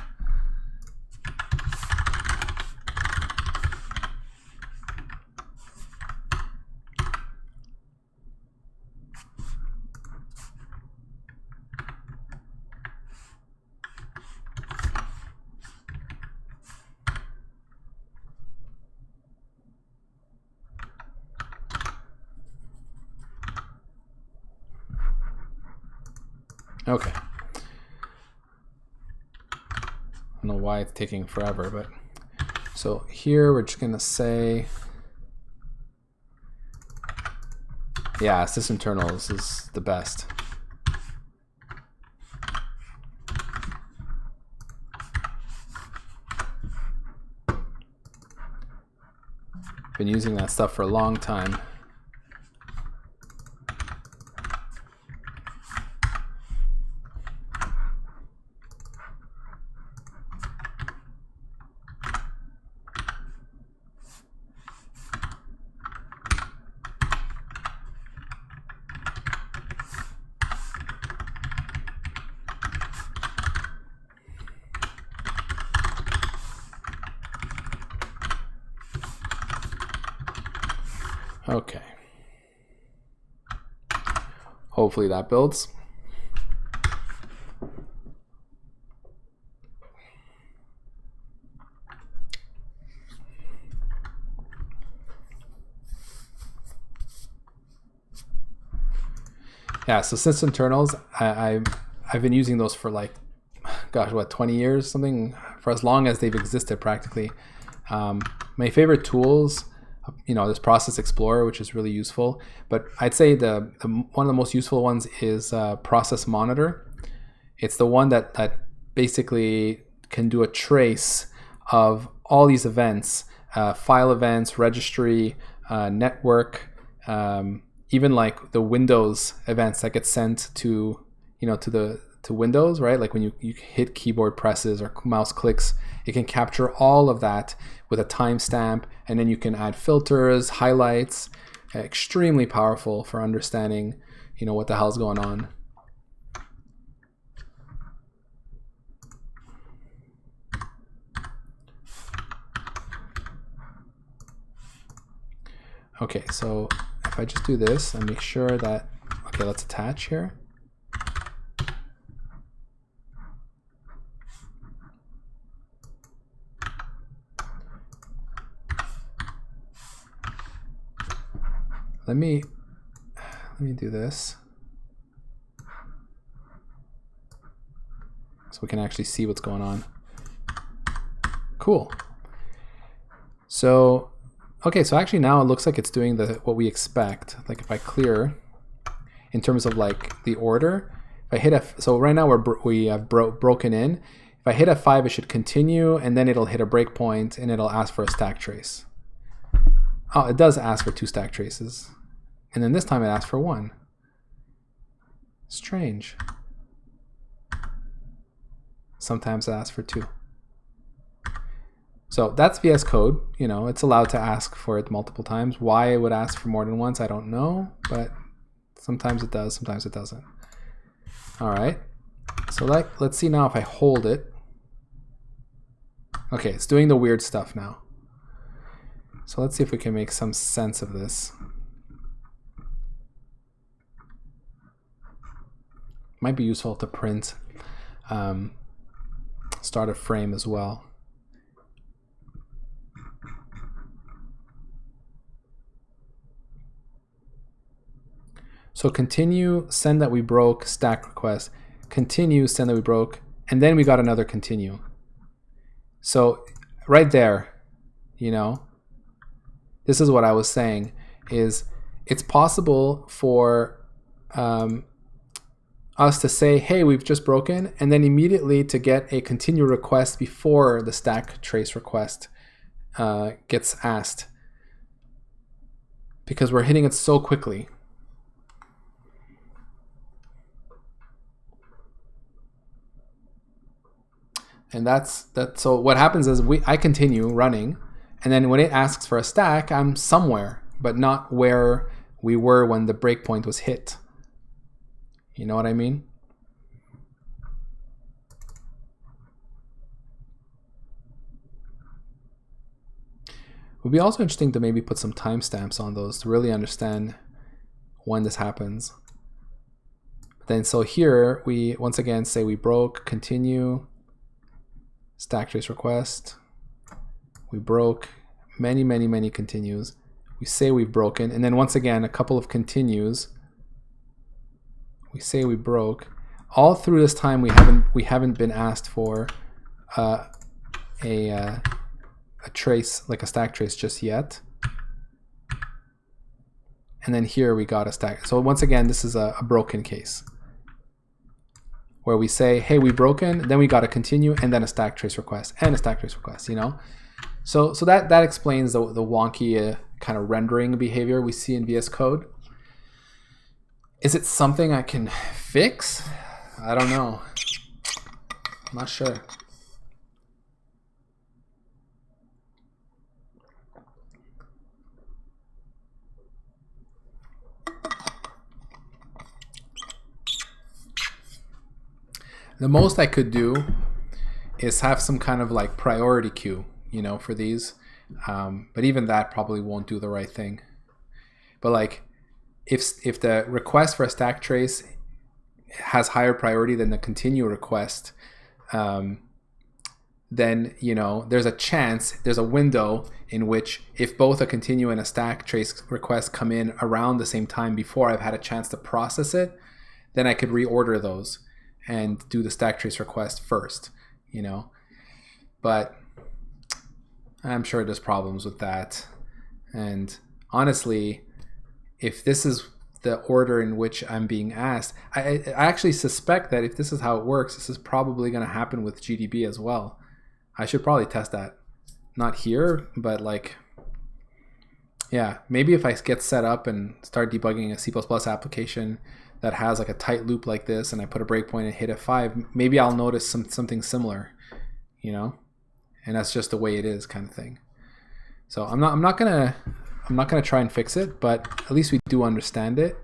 Okay. I don't know why it's taking forever, but so here we're just gonna say Yeah, sysinternals is the best. Been using that stuff for a long time. Okay. Hopefully that builds. Yeah, so sysinternals, I've been using those for like, gosh, what, 20 years, something, for as long as they've existed practically. My favorite tools, this Process Explorer, which is really useful, but I'd say the one of the most useful ones is Process Monitor. It's the one that basically can do a trace of all these events, file events, registry, network, even like the Windows events that get sent to Windows, right? Like when you hit keyboard presses or mouse clicks, it can capture all of that with a timestamp, and then you can add filters, highlights. Extremely powerful for understanding, what the hell's going on. Okay, so if I just do this and make sure that, okay, let's attach here. Let me do this so we can actually see what's going on. Cool. So, okay, so actually now it looks like it's doing what we expect. Like if I clear, in terms of like the order, if I hit so right now we have broken in. If I hit F5, it should continue, and then it'll hit a breakpoint, and it'll ask for a stack trace. Oh, it does ask for 2 stack traces. And then this time it asks for 1. Strange. Sometimes it asks for 2. So that's VS Code. It's allowed to ask for it multiple times. Why it would ask for more than once, I don't know. But sometimes it does, sometimes it doesn't. All right. So let's see now if I hold it. Okay, it's doing the weird stuff now. So let's see if we can make some sense of this. Might be useful to print start a frame as well. So continue, send that we broke, stack request, continue, send that we broke, and then we got another continue. So right there, this is what I was saying, is it's possible for us to say, hey, we've just broken, and then immediately to get a continue request before the stack trace request gets asked, because we're hitting it so quickly. And that's so what happens is I continue running, and then when it asks for a stack, I'm somewhere, but not where we were when the breakpoint was hit. You know what I mean? It would be also interesting to maybe put some timestamps on those to really understand when this happens. Then so here we once again say we broke, continue, stack trace request. We broke, many continues. We say we've broken, and then once again a couple of continues. We say we broke. All through this time we haven't been asked for a trace, like a stack trace, just yet. And then here we got a stack. So once again, this is a broken case where we say, hey, we broken, then we got to continue, and then a stack trace request and a stack trace request, you know? So that explains the wonky kind of rendering behavior we see in VS Code. Is it something I can fix? I don't know. I'm not sure. The most I could do is have some kind of like priority queue, you know, for these. But even that probably won't do the right thing. But like, if the request for a stack trace has higher priority than the continue request, then, you know, there's a window in which if both a continue and a stack trace request come in around the same time before I've had a chance to process it, then I could reorder those and do the stack trace request first, you know. But I'm sure there's problems with that. And honestly, if this is the order in which I'm being asked, I actually suspect that if this is how it works, this is probably going to happen with GDB as well. I should probably test that. Not here, but like, yeah, maybe if I get set up and start debugging a C++ application that has like a tight loop like this, and I put a breakpoint and hit F5, maybe I'll notice something similar, you know, and that's just the way it is, kind of thing. So I'm not gonna try and fix it, but at least we do understand it.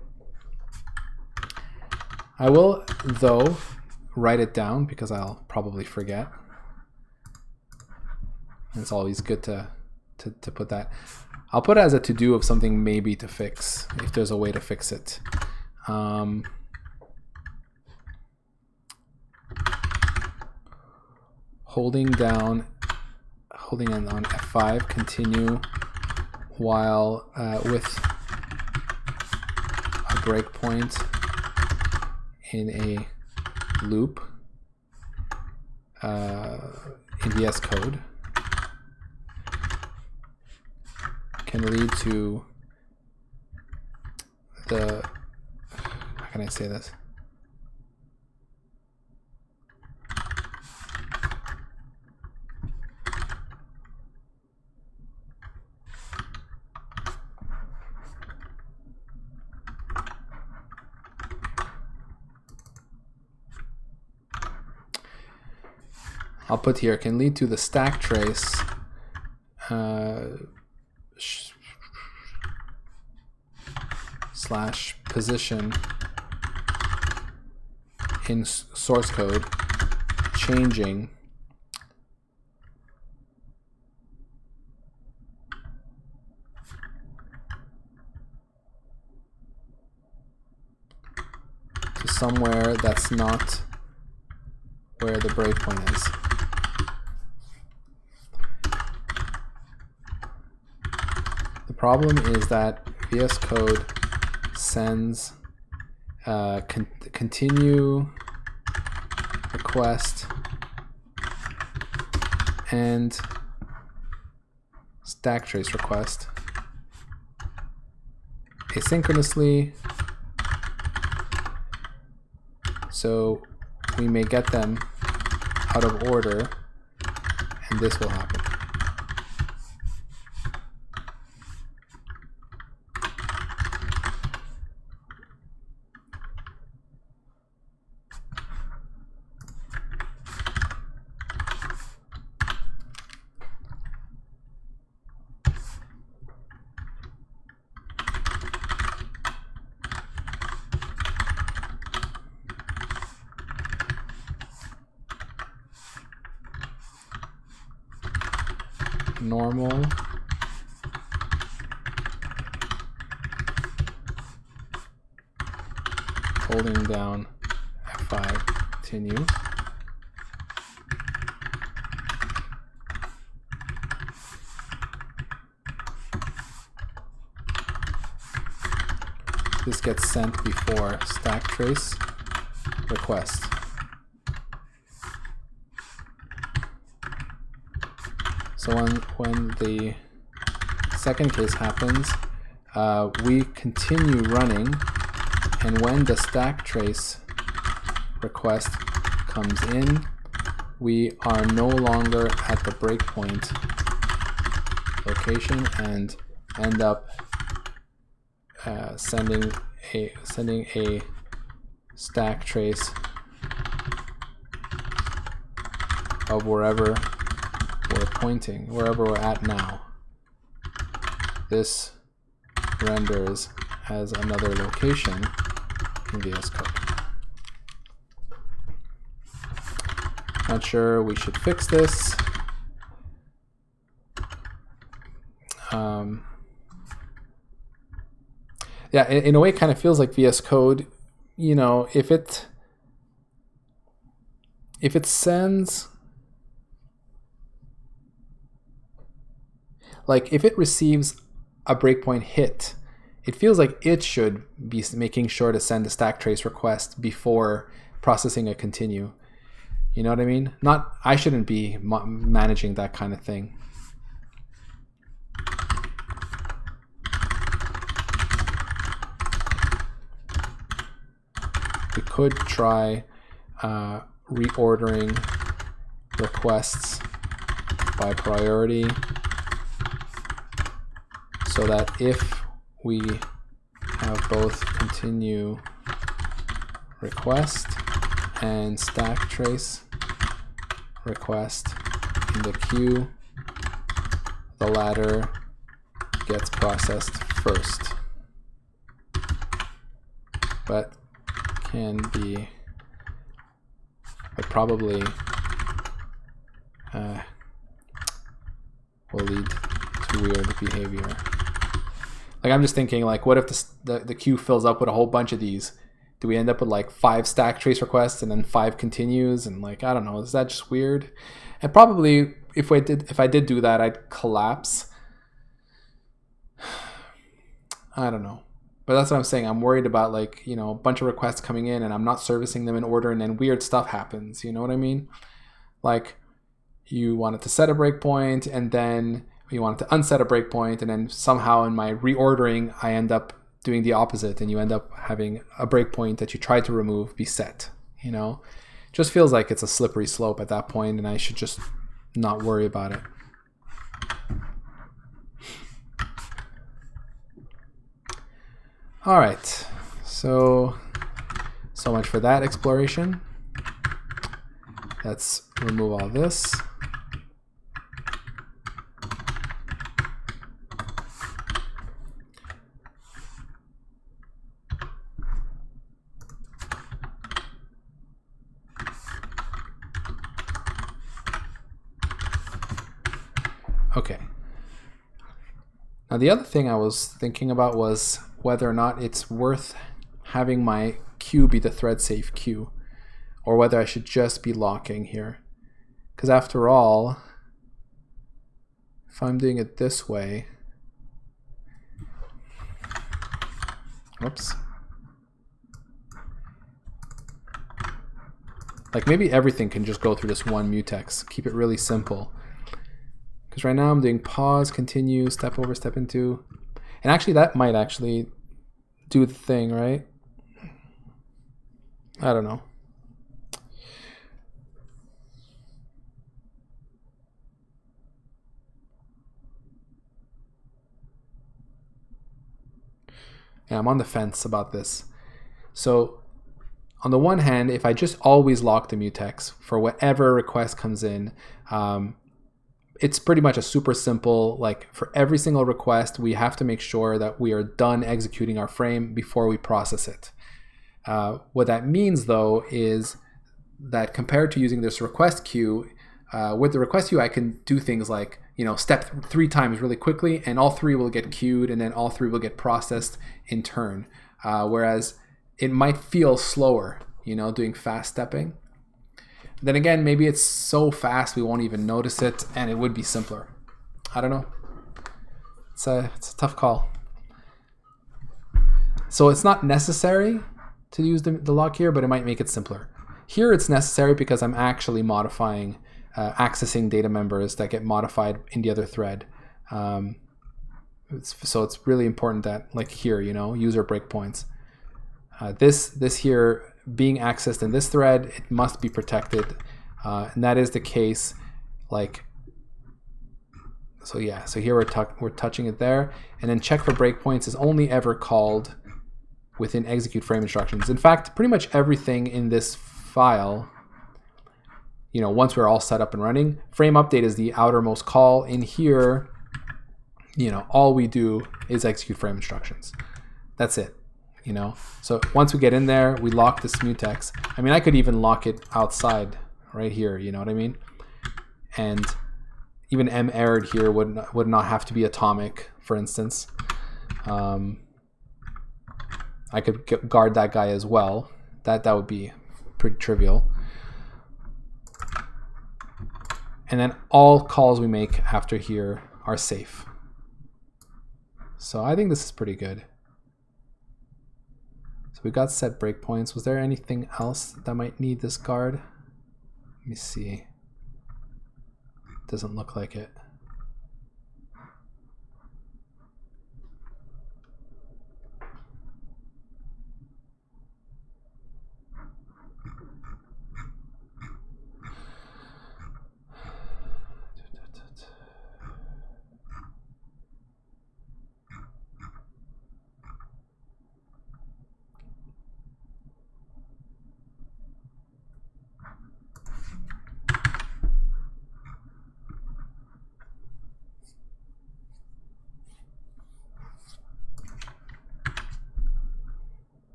I will though write it down because I'll probably forget. It's always good to put that. I'll put it as a to-do of something maybe to fix if there's a way to fix it. Holding in on F5, continue while with a breakpoint in a loop in VS Code can lead to the, how can I say this? I'll put here, can lead to the stack trace slash position in source code changing to somewhere that's not where the breakpoint is. The problem is that VS Code sends continue request and stack trace request asynchronously, so we may get them out of order, and this will happen. Normal holding down F5, continue. This gets sent before stack trace request. So when the second case happens, we continue running, and when the stack trace request comes in, we are no longer at the breakpoint location and end up sending a stack trace of wherever we're pointing, wherever we're at now. This renders as another location in VS Code. Not sure we should fix this. Yeah, in a way, it kind of feels like VS Code. You know, if it sends, like if it receives a breakpoint hit, it feels like it should be making sure to send a stack trace request before processing a continue. You know what I mean? Not, I shouldn't be managing that kind of thing. We could try reordering requests by priority so that if we have both continue request and stack trace request in the queue, the latter gets processed first. But probably will lead to weird behavior. Like I'm just thinking, like, what if the queue fills up with a whole bunch of these? Do we end up with like 5 stack trace requests and then 5 continues? And like, I don't know, is that just weird? And probably if I did do that, I'd collapse. I don't know. But that's what I'm saying. I'm worried about, like, you know, a bunch of requests coming in and I'm not servicing them in order, and then weird stuff happens. You know what I mean? Like, you wanted to set a breakpoint and then you wanted to unset a breakpoint, and then somehow in my reordering, I end up doing the opposite, and you end up having a breakpoint that you tried to remove be set. You know, just feels like it's a slippery slope at that point, and I should just not worry about it. All right, so much for that exploration. Let's remove all this. Okay. Now the other thing I was thinking about was whether or not it's worth having my queue be the thread safe queue, or whether I should just be locking here. Because after all, if I'm doing it this way, whoops. Like maybe everything can just go through this one mutex. Keep it really simple. Because right now I'm doing pause, continue, step over, step into. And actually that might actually do the thing, right? I don't know. Yeah, I'm on the fence about this. So on the one hand, if I just always lock the mutex for whatever request comes in, it's pretty much a super simple, like for every single request, we have to make sure that we are done executing our frame before we process it. What that means though is that compared to using this request queue, with the request queue I can do things like, you know, step 3 times really quickly and all 3 will get queued and then all 3 will get processed in turn. Whereas it might feel slower, you know, doing fast stepping. Then again, maybe it's so fast we won't even notice it, and it would be simpler. I don't know. It's a tough call. So it's not necessary to use the lock here, but it might make it simpler. Here it's necessary because I'm actually modifying, accessing data members that get modified in the other thread. So it's really important that, like here, you know, user breakpoints. This here being accessed in this thread, it must be protected, and that is the case. Like, so yeah, so here we're touching it there, and then check for breakpoints is only ever called within execute frame instructions. In fact, pretty much everything in this file, you know, once we're all set up and running, frame update is the outermost call. In here, you know, all we do is execute frame instructions. That's it, you know. So once we get in there, we lock this mutex. I mean, I could even lock it outside right here, you know what I mean? And even m-error here would not have to be atomic, for instance. I could guard that guy as well. That would be pretty trivial. And then all calls we make after here are safe. So I think this is pretty good. So we got set breakpoints. Was there anything else that might need this guard? Let me see. Doesn't look like it.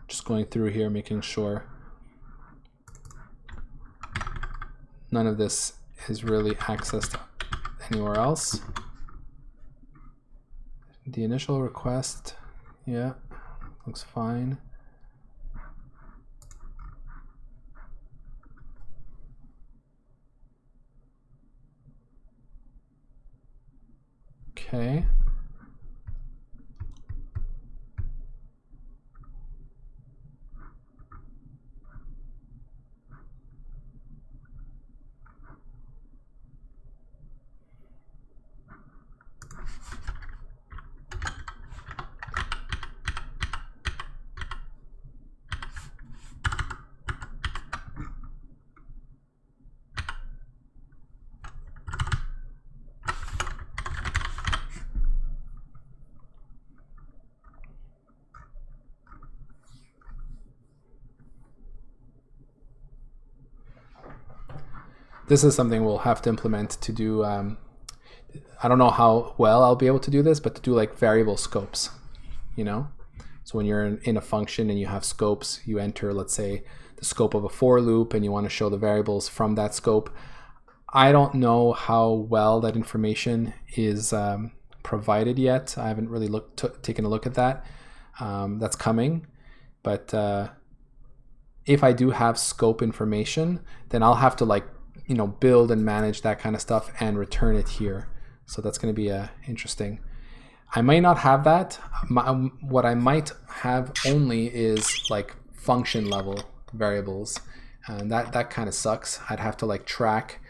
Just going through here, making sure none of this is really accessed anywhere else. The initial request, yeah, looks fine. Okay. This is something we'll have to implement to do, I don't know how well I'll be able to do this, but to do like variable scopes, you know? So when you're in a function and you have scopes, you enter, let's say, the scope of a for loop and you want to show the variables from that scope. I don't know how well that information is provided yet. I haven't really taken a look at that. That's coming, but if I do have scope information, then I'll have to like, you know, build and manage that kind of stuff and return it here. So that's going to be interesting. I might not have that. What I might have only is like function level variables, and that kind of sucks. I'd have to like track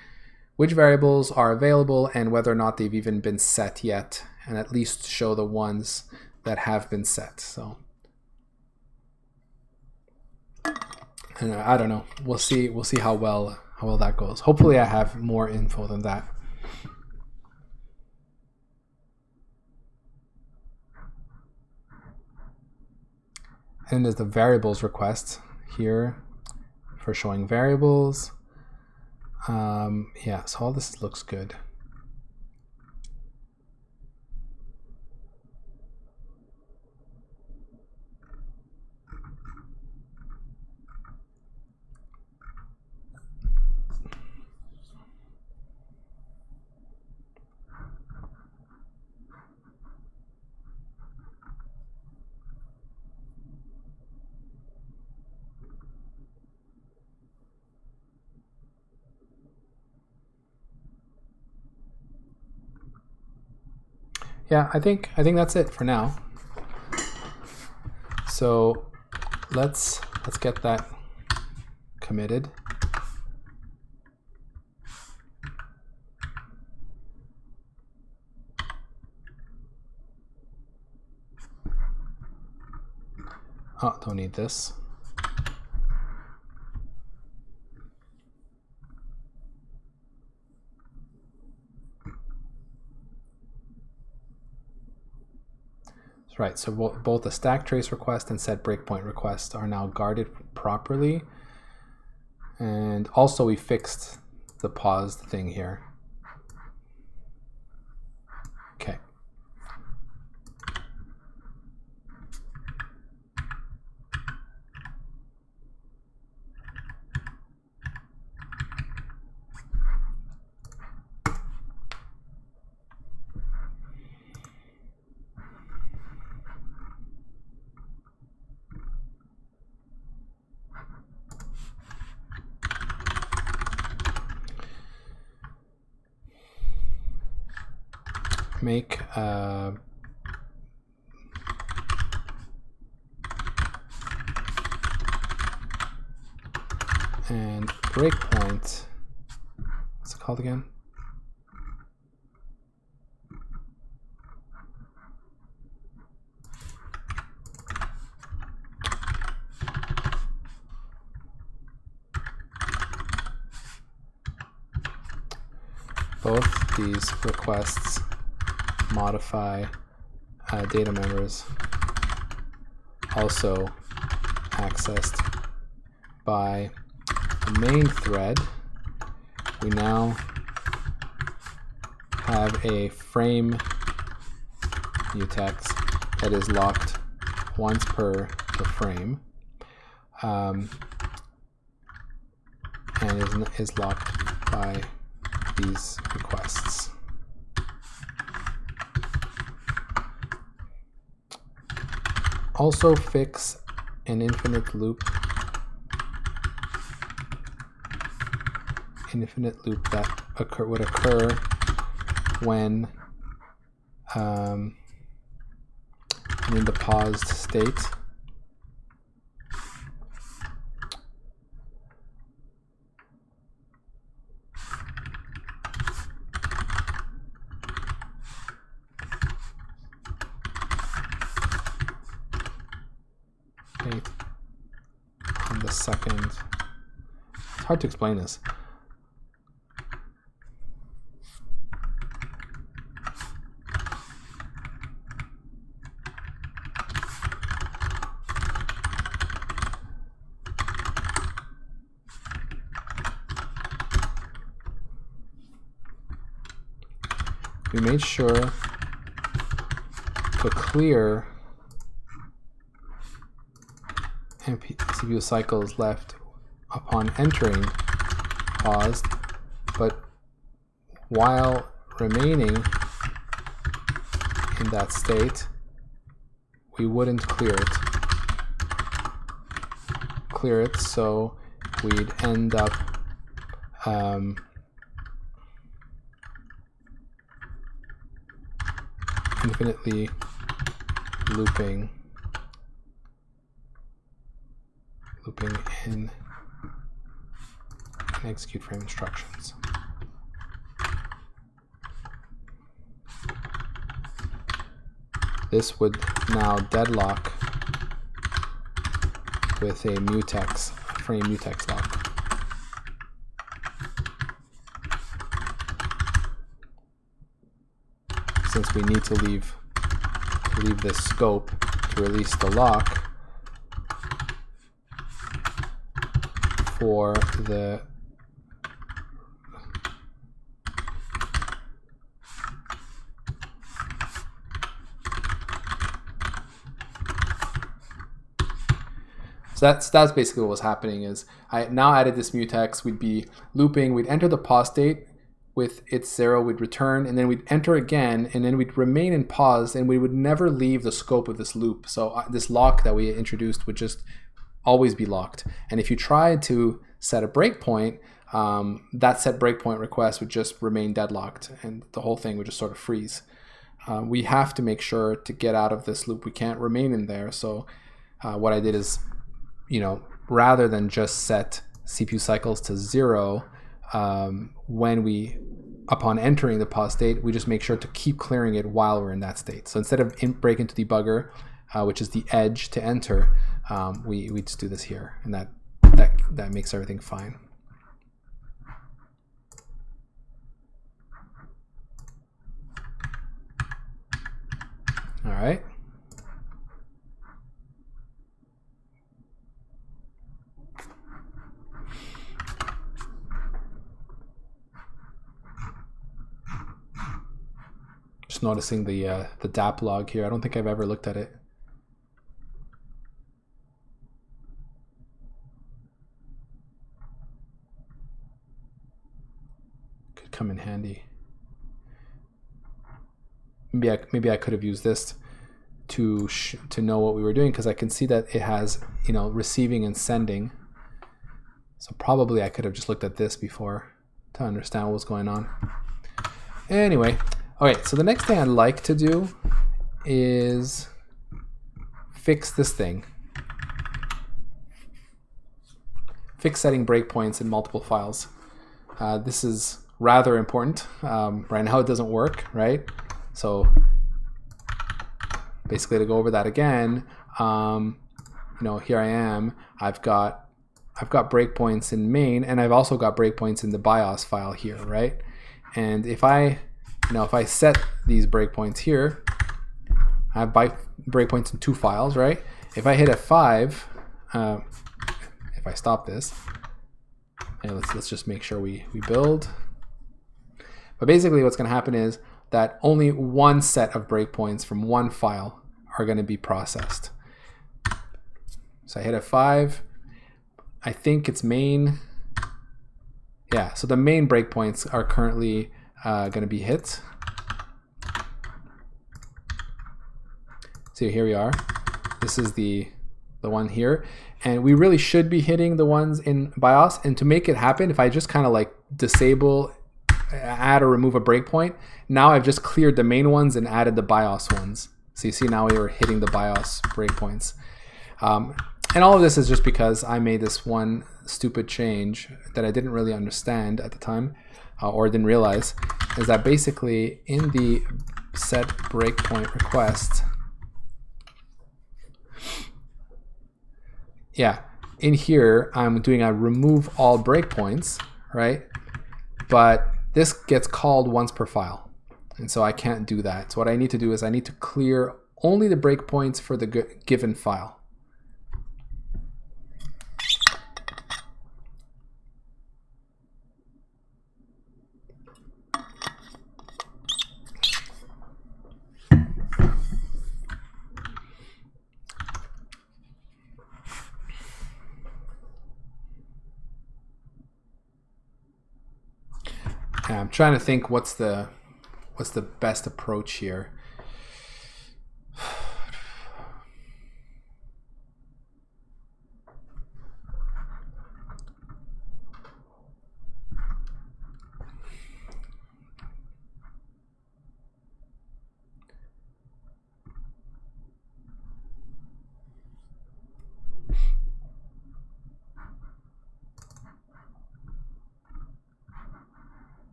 which variables are available and whether or not they've even been set yet, and at least show the ones that have been set. So and I don't know. We'll see how well that goes. Hopefully I have more info than that. And there's the variables request here for showing variables. Yeah, so all this looks good. Yeah, I think that's it for now. So let's get that committed. Oh, don't need this. Right, so both the stack trace request and set breakpoint request are now guarded properly. And also we fixed the paused thing here. Okay. Make and breakpoint. What's it called again? Both these requests modify data members also accessed by the main thread. We now have a frame mutex that is locked once per frame and is locked by these requests. Also fix an infinite loop that would occur when in the paused state. On the second. It's hard to explain this. We made sure to clear CPU cycles left upon entering paused, but while remaining in that state, we wouldn't clear it, so we'd end up infinitely looping in and execute frame instructions. This would now deadlock with a mutex, frame mutex lock. Since we need to leave this scope to release the lock for the So that's basically what was happening. Is I now added this mutex. We'd be looping. We'd enter the pause state with its 0. We'd return, and then we'd enter again, and then we'd remain in pause, and we would never leave the scope of this loop. So this lock that we introduced would just always be locked. And if you tried to set a breakpoint, that set breakpoint request would just remain deadlocked, and the whole thing would just sort of freeze. We have to make sure to get out of this loop. We can't remain in there. So what I did is, rather than just set CPU cycles to 0, upon entering the pause state, we just make sure to keep clearing it while we're in that state. So instead of break into debugger, which is the edge to enter, we just do this here, and that makes everything fine. All right. Just noticing the DAP log here. I don't think I've ever looked at it. Could come in handy. Maybe I could have used this to know what we were doing, because I can see that it has, you know, receiving and sending. So probably I could have just looked at this before to understand what was going on. Anyway, okay, so the next thing I'd like to do is fix this thing. Fix setting breakpoints in multiple files. This is rather important. Right now it doesn't work, right? So basically, to go over that again, you know, here I am. I've got breakpoints in main, and I've also got breakpoints in the BIOS file here, right? And if I set these breakpoints here, I have breakpoints in 2 files, right? If I hit F5, if I stop this, and let's just make sure we build. But basically, what's going to happen is that only one set of breakpoints from one file are going to be processed. So I hit F5. I think it's main. Yeah, so the main breakpoints are currently going to be hit. So here we are. This is the one here. And we really should be hitting the ones in BIOS. And to make it happen, if I just kind of like disable, add or remove a breakpoint, now I've just cleared the main ones and added the BIOS ones. So you see now we were hitting the BIOS breakpoints. And all of this is just because I made this one stupid change that I didn't really understand at the time, or didn't realize, is that basically in the set breakpoint request, yeah, in here I'm doing a remove all breakpoints, right? But this gets called once per file, and so I can't do that. So what I need to do is I need to clear only the breakpoints for the given file. I'm trying to think what's the best approach here.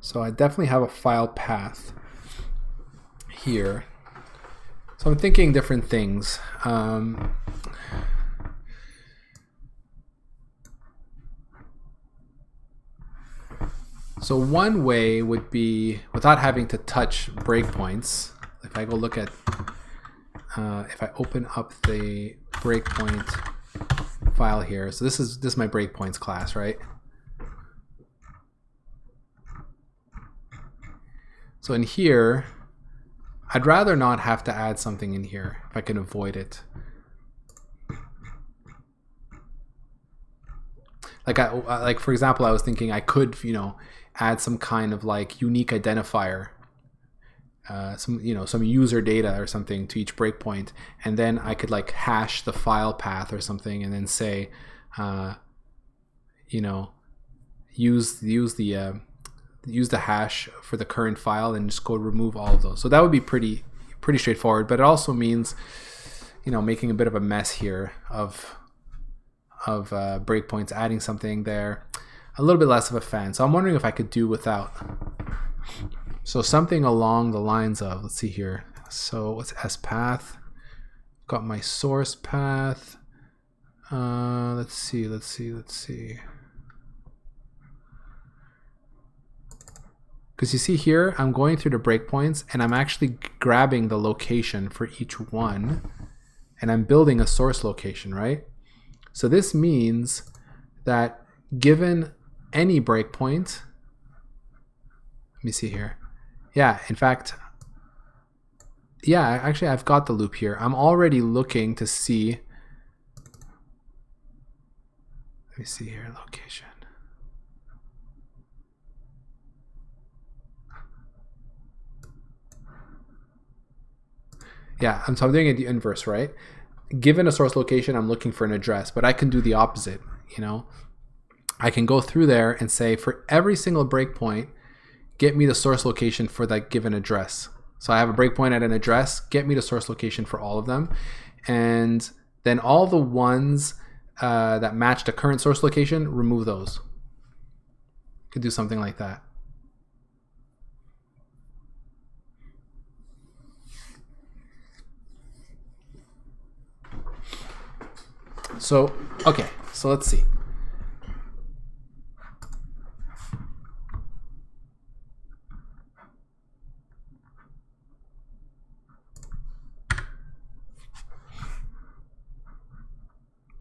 So I definitely have a file path here. So I'm thinking different things. So one way would be, without having to touch breakpoints, if I go look at, if I open up the breakpoint file here. So this is my breakpoints class, right? So in here, I'd rather not have to add something in here if I can avoid it. Like for example, I was thinking I could, add some kind of like unique identifier, some user data or something to each breakpoint, and then I could like hash the file path or something, and then say, use the hash for the current file and just go remove all of those. So that would be pretty straightforward, but it also means, making a bit of a mess here of breakpoints, adding something there. A little bit less of a fan. So I'm wondering if I could do without. So something along the lines of, let's see here. So what's S path? Got my source path. Let's see. Because you see here, I'm going through the breakpoints and I'm actually grabbing the location for each one and I'm building a source location, right? So this means that given any breakpoint, let me see here. Yeah, in fact, yeah, actually I've got the loop here. I'm already looking to see, let me see here, location. Yeah, so I'm doing it the inverse, right? Given a source location, I'm looking for an address, but I can do the opposite, you know? I can go through there and say for every single breakpoint, get me the source location for that given address. So I have a breakpoint at an address, get me the source location for all of them. And then all the ones that match the current source location, remove those. Could do something like that. So, okay, so let's see.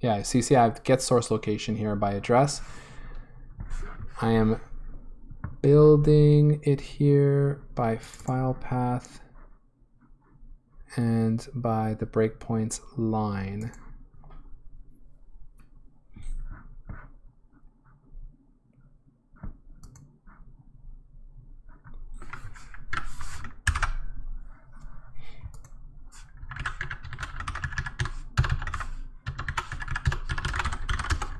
Yeah, so you see I have get source location here by address. I am building it here by file path and by the breakpoints line.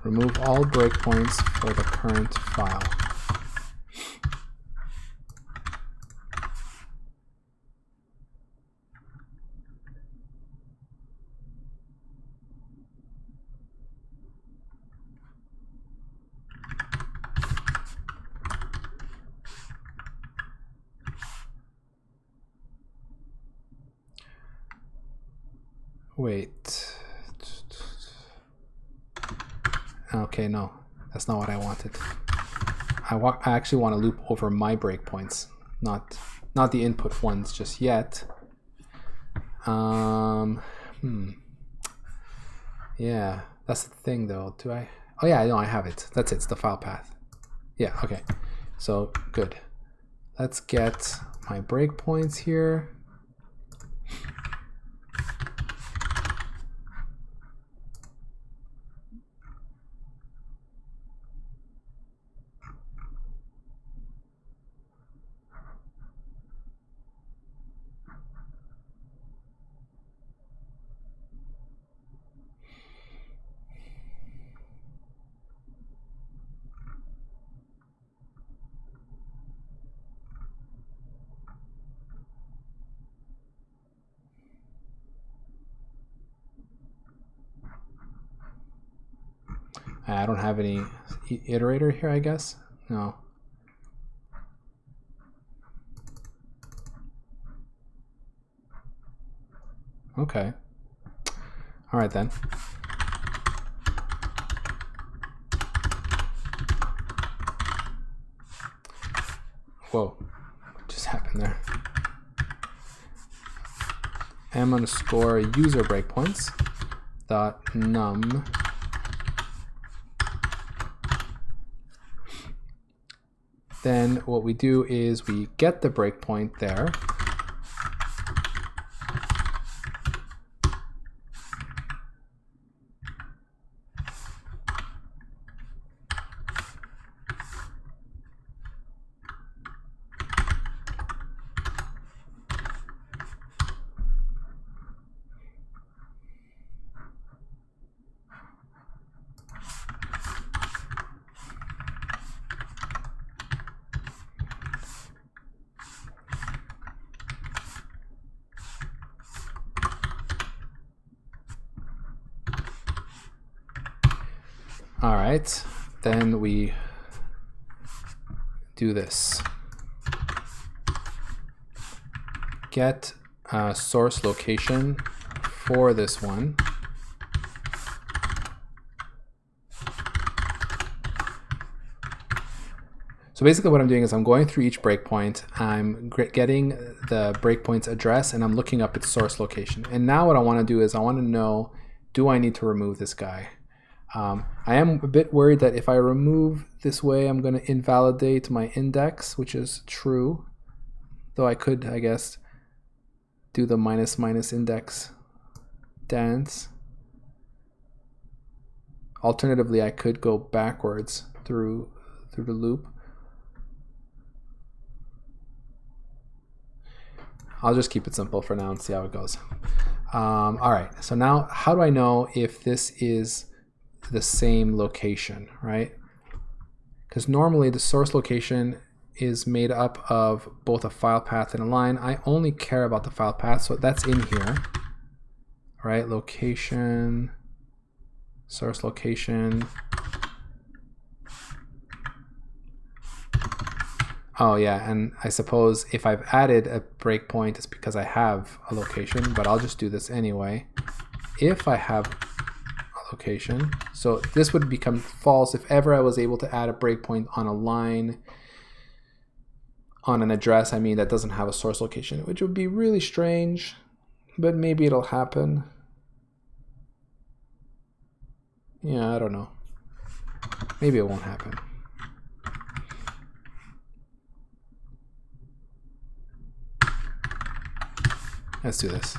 Remove all breakpoints for the current file. Wait. Okay, no, that's not what I wanted. I actually want to loop over my breakpoints, not the input ones just yet. Yeah, that's the thing though. Do I? Oh yeah, no, I have it. That's it. It's the file path. Yeah, okay. So good. Let's get my breakpoints here. I don't have any iterator here, I guess. No. Okay. All right then. Whoa, what just happened there? m_user breakpoints dot num. Then what we do is we get the breakpoint there. All right, then we do this. Get source location for this one. So basically what I'm doing is I'm going through each breakpoint, I'm getting the breakpoint's address, and I'm looking up its source location. And now what I want to do is I want to know, do I need to remove this guy? I am a bit worried that if I remove this way, I'm going to invalidate my index, which is true. Though I could, I guess, do the minus index dance. Alternatively, I could go backwards through the loop. I'll just keep it simple for now and see how it goes. All right, so now how do I know if this is the same location, right? Because normally the source location is made up of both a file path and a line. I only care about the file path, so that's in here, right? Location, source location. Oh yeah, and I suppose if I've added a breakpoint, it's because I have a location, but I'll just do this anyway. If I have a location, so this would become false if ever I was able to add a breakpoint on a line, on an address, I mean, that doesn't have a source location, which would be really strange, but maybe it'll happen. Yeah, I don't know. Maybe it won't happen. Let's do this.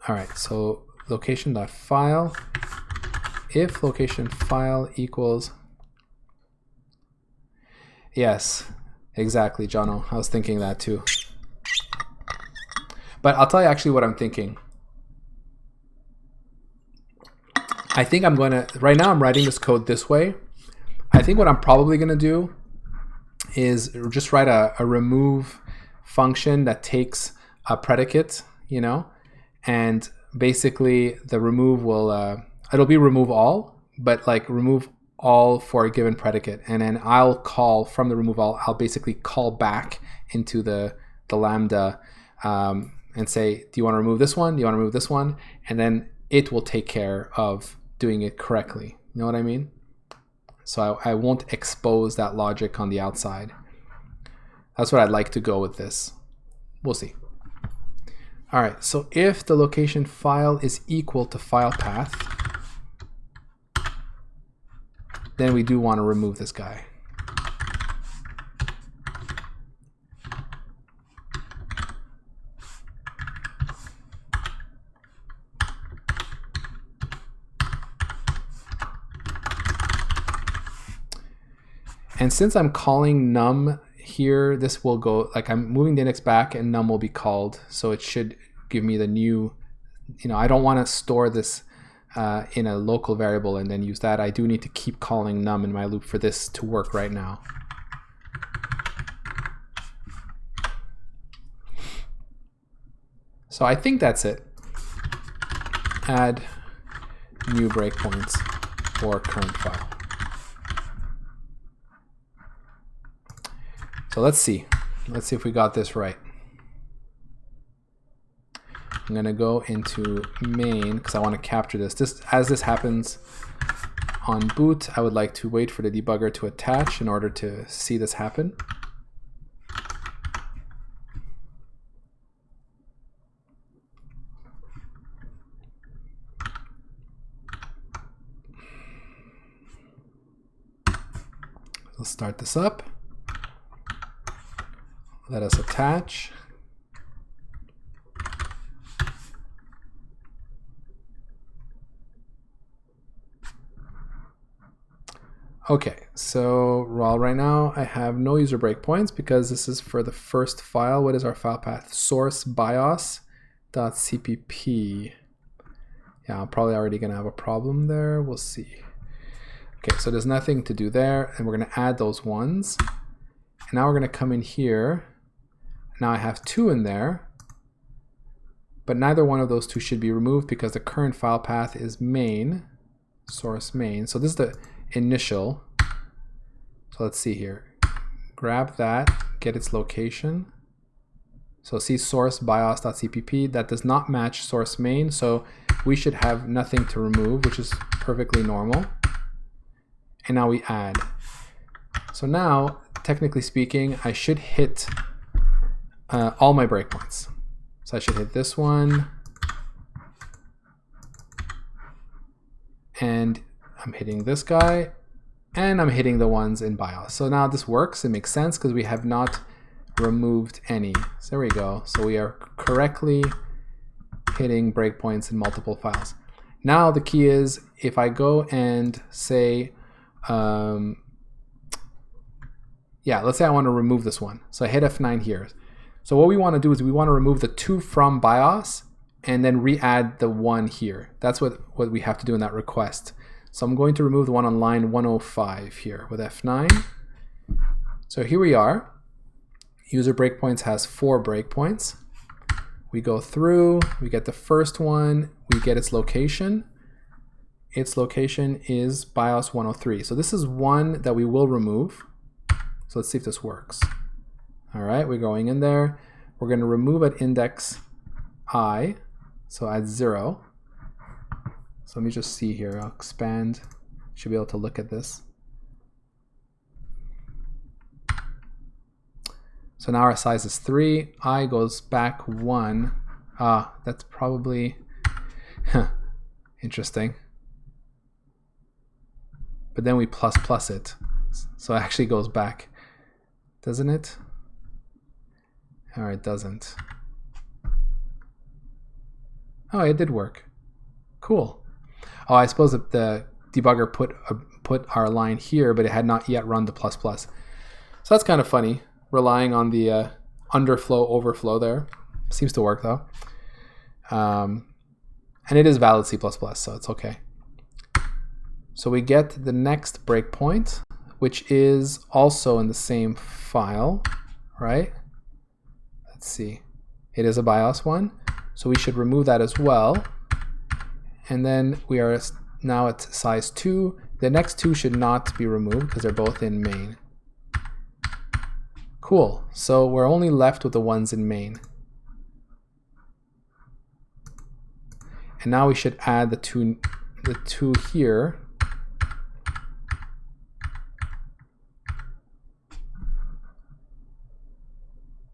All right, so location.file. If location file equals, yes, exactly, Jono. I was thinking that too. But I'll tell you actually what I'm thinking. I think I'm going to, right now I'm writing this code this way. I think what I'm probably going to do is just write a remove function that takes a predicate, you know, and basically the remove will, it'll be remove all, but like remove all for a given predicate. And then I'll call from the remove all, I'll basically call back into the Lambda and say, do you want to remove this one? Do you want to remove this one? And then it will take care of doing it correctly. You know what I mean? So I won't expose that logic on the outside. That's what I'd like to go with this. We'll see. All right, so if the location file is equal to file path, then we do want to remove this guy. And since I'm calling num here, this will go, like I'm moving the index back and num will be called. So it should give me the new, you know, I don't want to store this in a local variable and then use that. I do need to keep calling num in my loop for this to work right now. So I think that's it. Add new breakpoints for current file. So let's see if we got this right. I'm going to go into main because I want to capture this. As this happens on boot, I would like to wait for the debugger to attach in order to see this happen. Let's start this up. Let us attach. Okay, so right now I have no user breakpoints because this is for the first file. What is our file path? Source bios.cpp. Yeah, I'm probably already gonna have a problem there. We'll see. Okay, so there's nothing to do there, and we're gonna add those ones. And now we're gonna come in here. Now I have two in there. but neither one of those two should be removed because the current file path is main, source main. So this is the initial. So let's see here. Grab that, get its location. So see source bios.cpp, that does not match source main, so we should have nothing to remove, which is perfectly normal. And now we add. So now, technically speaking, I should hit all my breakpoints. So I should hit this one, and I'm hitting this guy, and I'm hitting the ones in BIOS. So now this works, it makes sense because we have not removed any. So there we go. So we are correctly hitting breakpoints in multiple files. Now the key is if I go and say, yeah, let's say I want to remove this one. So I hit F9 here. So what we want to do is we want to remove the 2 from BIOS and then re-add the 1 here. That's what we have to do in that request. So I'm going to remove the one on line 105 here with F9. So here we are. User breakpoints has 4 breakpoints. We go through, we get the first one, we get its location. Its location is BIOS 103. So this is one that we will remove. So let's see if this works. All right, we're going in there. We're going to remove at index I, so at 0. So let me just see here. I'll expand. Should be able to look at this. So now our size is 3. I goes back 1. That's probably interesting. But then we plus it. So it actually goes back, doesn't it? Or it doesn't. Oh, it did work. Cool. Oh, I suppose the debugger put our line here, but it had not yet run the plus. So that's kind of funny, relying on the underflow overflow there. Seems to work though. And it is valid C++, so it's okay. So we get the next breakpoint, which is also in the same file, right? Let's see. It is a BIOS one, so we should remove that as well. And then we are now at size 2. The next 2 should not be removed because they're both in main. Cool. So we're only left with the ones in main. And now we should add the two here.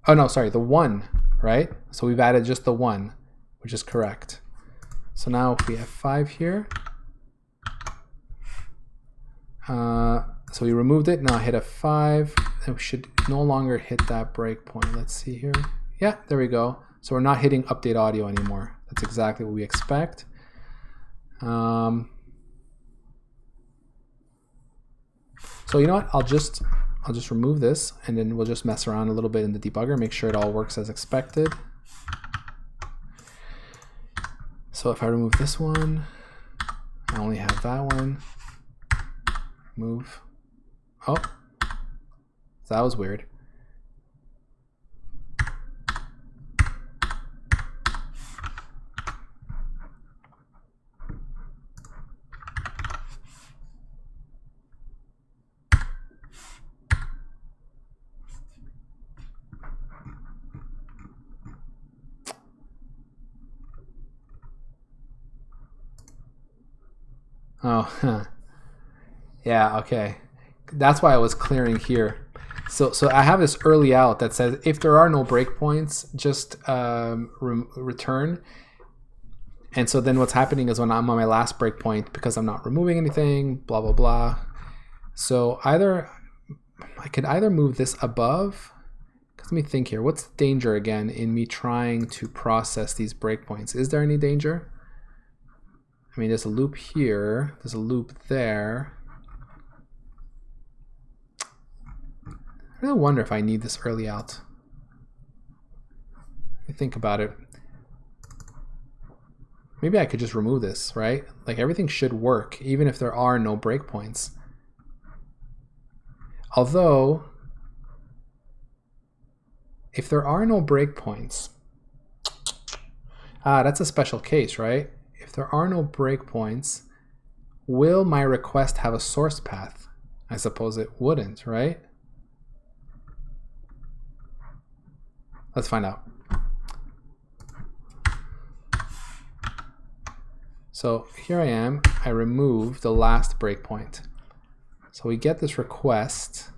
Oh no, sorry, the 1, right? So we've added just the 1, which is correct. So now if we have 5 here, so we removed it, now hit F5, and we should no longer hit that breakpoint. Let's see here. Yeah, there we go. So we're not hitting update audio anymore. That's exactly what we expect. So you know what, I'll just remove this, and then we'll just mess around a little bit in the debugger, make sure it all works as expected. So if I remove this one, I only have that one. Remove. Oh, that was weird. Oh, huh. Yeah, okay. That's why I was clearing here. So I have this early out that says if there are no breakpoints, just return. And so then what's happening is when I'm on my last breakpoint, because I'm not removing anything, blah, blah, blah. So I could either move this above. Let me think here. What's the danger again in me trying to process these breakpoints? Is there any danger? I mean, there's a loop here, there's a loop there. I really wonder if I need this early out. Let me think about it. Maybe I could just remove this, right? Like everything should work, even if there are no breakpoints. Although, if there are no breakpoints, That's a special case, right? If there are no breakpoints, will my request have a source path? I suppose it wouldn't, right? Let's find out. So here I am, I remove the last breakpoint. So we get this request,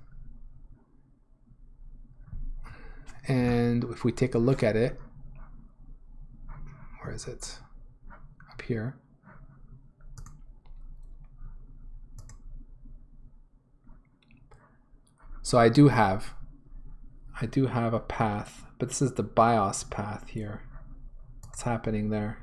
and if we take a look at it, where is it? Up here. So I do have a path, but this is the BIOS path here. What's happening there?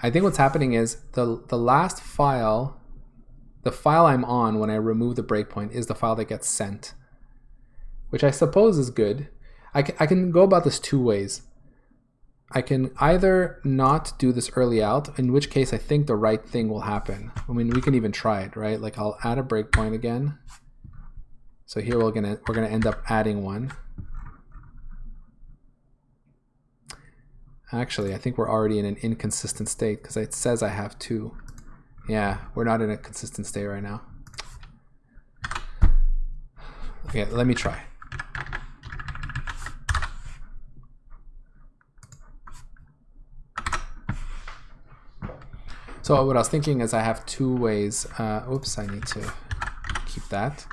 I think what's happening is the last file, the file I'm on when I remove the breakpoint is the file that gets sent, which I suppose is good. I can go about this two ways. I can either not do this early out, in which case I think the right thing will happen. I mean, we can even try it, right? Like I'll add a breakpoint again. So here we're gonna end up adding one. Actually, I think we're already in an inconsistent state because it says I have two. Yeah, we're not in a consistent state right now. Okay, let me try. So what I was thinking is I have two ways. Oops, I need to keep that.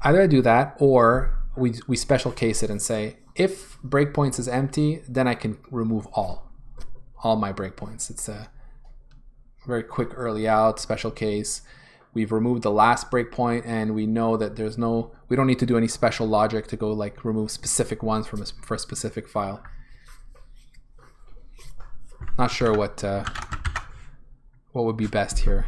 Either I do that, or we special case it and say, if breakpoints is empty, then I can remove all my breakpoints. It's a very quick early out special case. We've removed the last breakpoint, and we know that we don't need to do any special logic to go like remove specific ones for a specific file. Not sure what would be best here.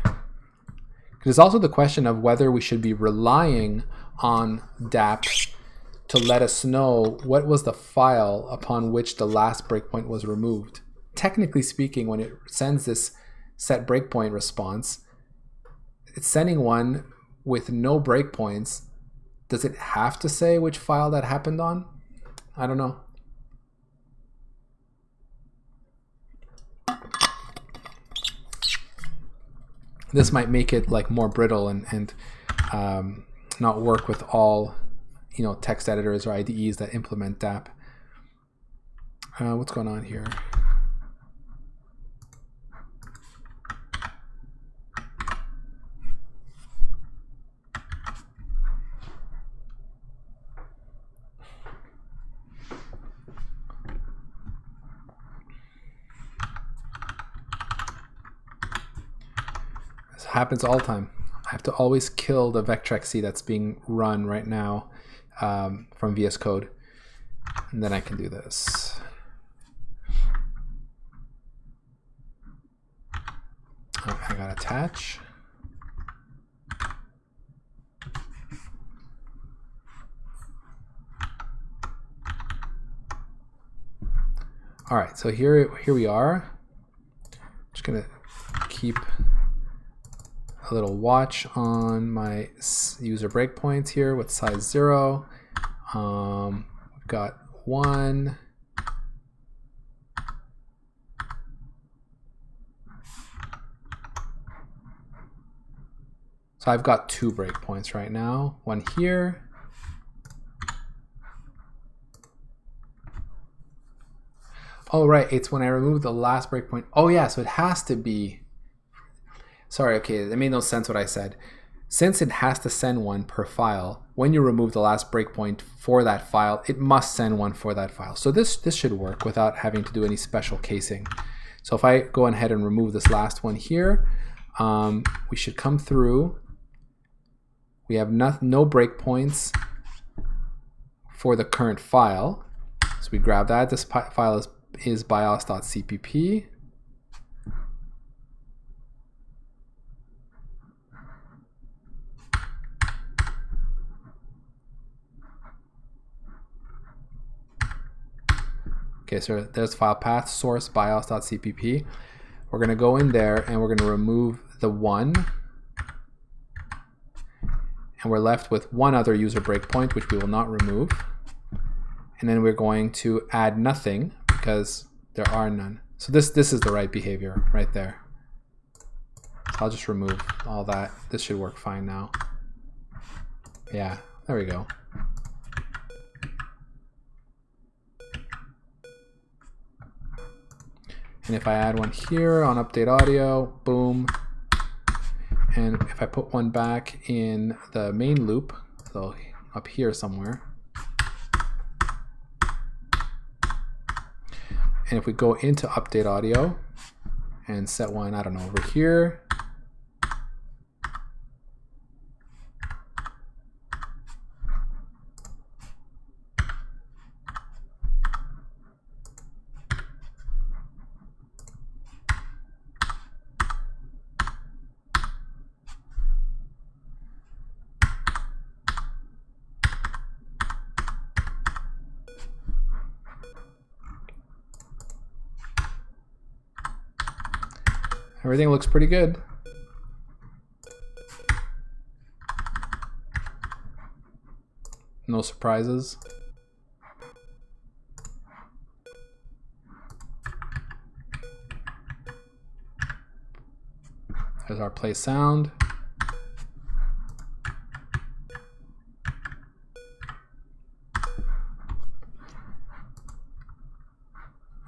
There's also the question of whether we should be relying on DAP to let us know what was the file upon which the last breakpoint was removed. Technically speaking, when it sends this set breakpoint response, it's sending one with no breakpoints. Does it have to say which file that happened on? I don't know. This might make it like more brittle and not work with all text editors or IDEs that implement DAP. What's going on here? This happens all the time. I have to always kill the Vectrexy that's being run right now from VS Code, and then I can do this. I got attach. All right, so here we are. Just gonna keep a little watch on my user breakpoints here with size 0. We've got 1. So I've got 2 breakpoints right now. One here. Oh, right, it's when I remove the last breakpoint. Oh yeah, so it has to be. Sorry, okay, it made no sense what I said. Since it has to send one per file, when you remove the last breakpoint for that file, it must send one for that file. So this should work without having to do any special casing. So if I go ahead and remove this last one here, we should come through. We have no breakpoints for the current file. So we grab that. This file is bios.cpp. Okay, so there's file path source bios.cpp. We're going to go in there and we're going to remove the 1. And we're left with one other user breakpoint, which we will not remove. And then we're going to add nothing because there are none. So this is the right behavior right there. So I'll just remove all that. This should work fine now. Yeah, there we go. And if I add one here on update audio, boom. And if I put one back in the main loop, so up here somewhere. And if we go into update audio and set one, I don't know, over here. Everything looks pretty good. No surprises. There's our play sound.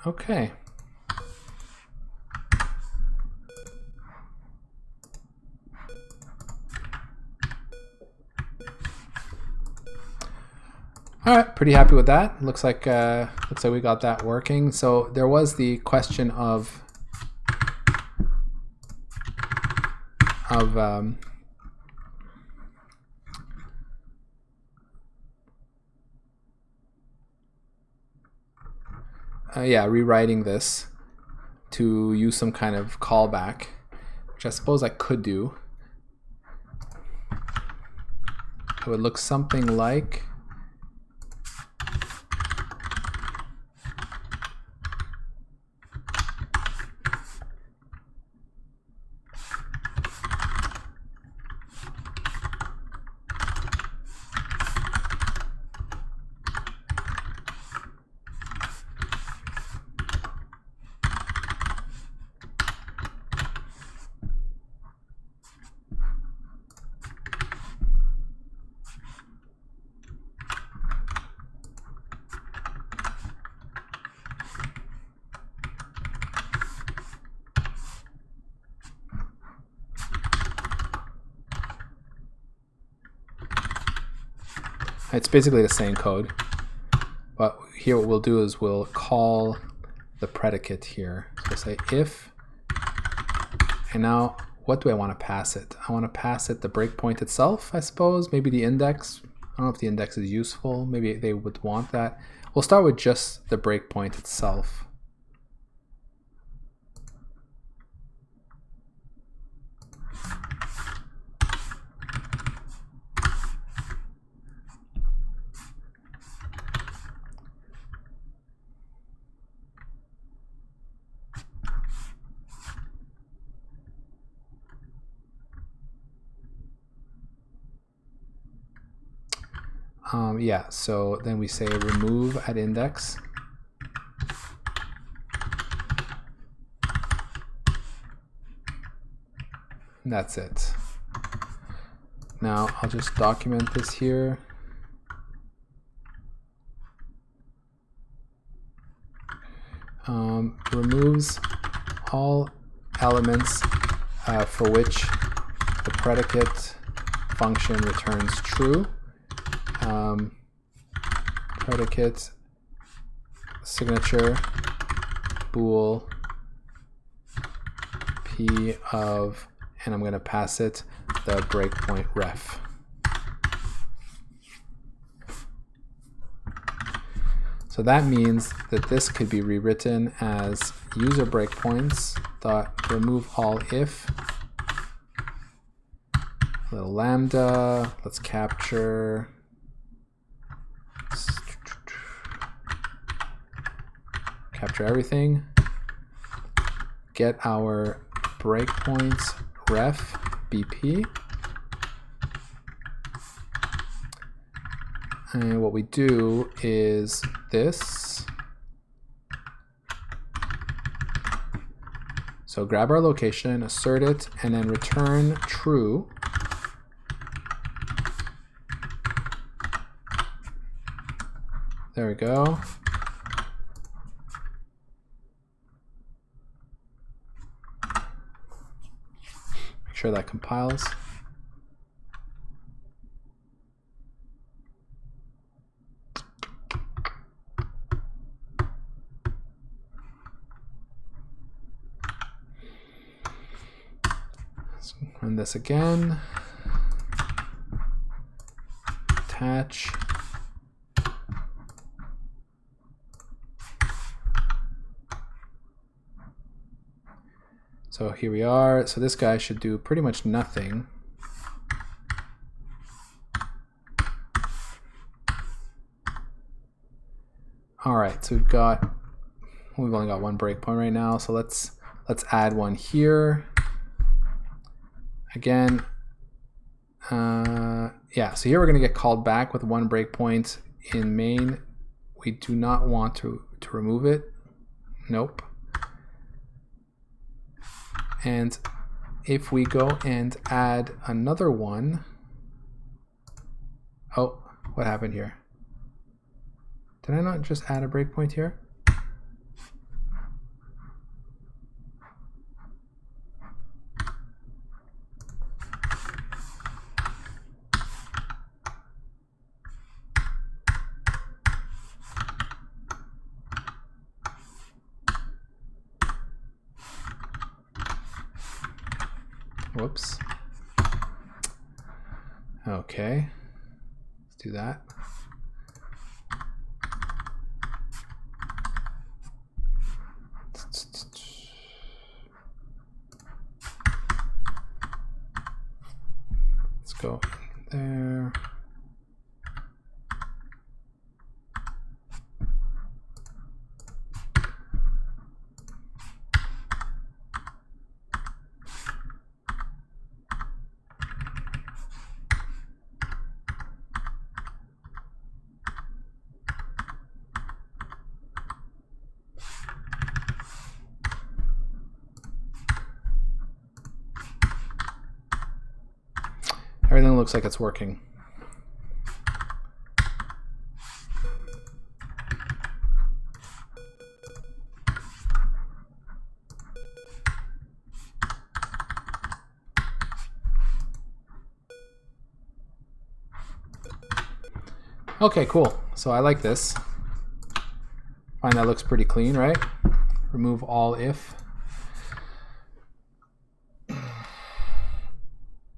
Okay. All right, pretty happy with that. Looks like we got that working. So there was the question of rewriting this to use some kind of callback, which I suppose I could do. It would look something like it's basically the same code, but here what we'll do is we'll call the predicate here. So we'll say if, and now what do I want to pass it? I want to pass it the breakpoint itself, I suppose, maybe the index. I don't know if the index is useful. Maybe they would want that. We'll start with just the breakpoint itself. Yeah, so then we say remove at index. And that's it. Now I'll just document this here. Removes all elements for which the predicate function returns true. Predicate signature bool p of, and I'm going to pass it the breakpoint ref. So that means that this could be rewritten as user breakpoints dot remove all if, little lambda, let's capture capture everything, get our breakpoints ref BP, and what we do is this. So grab our location, assert it, and then return true. There we go. Make sure that compiles. Let's run this again. Attach. So here we are. So this guy should do pretty much nothing. All right, so we've only got one breakpoint right now. So let's add one here. Again, yeah. So here we're going to get called back with one breakpoint in main. We do not want to remove it. Nope. And if we go and add another one, oh, what happened here? Did I not just add a breakpoint here? Whoops. Okay, let's do that. Let's go there. Everything looks like it's working. Okay, cool. So I like this. Find that looks pretty clean, right? Remove all if.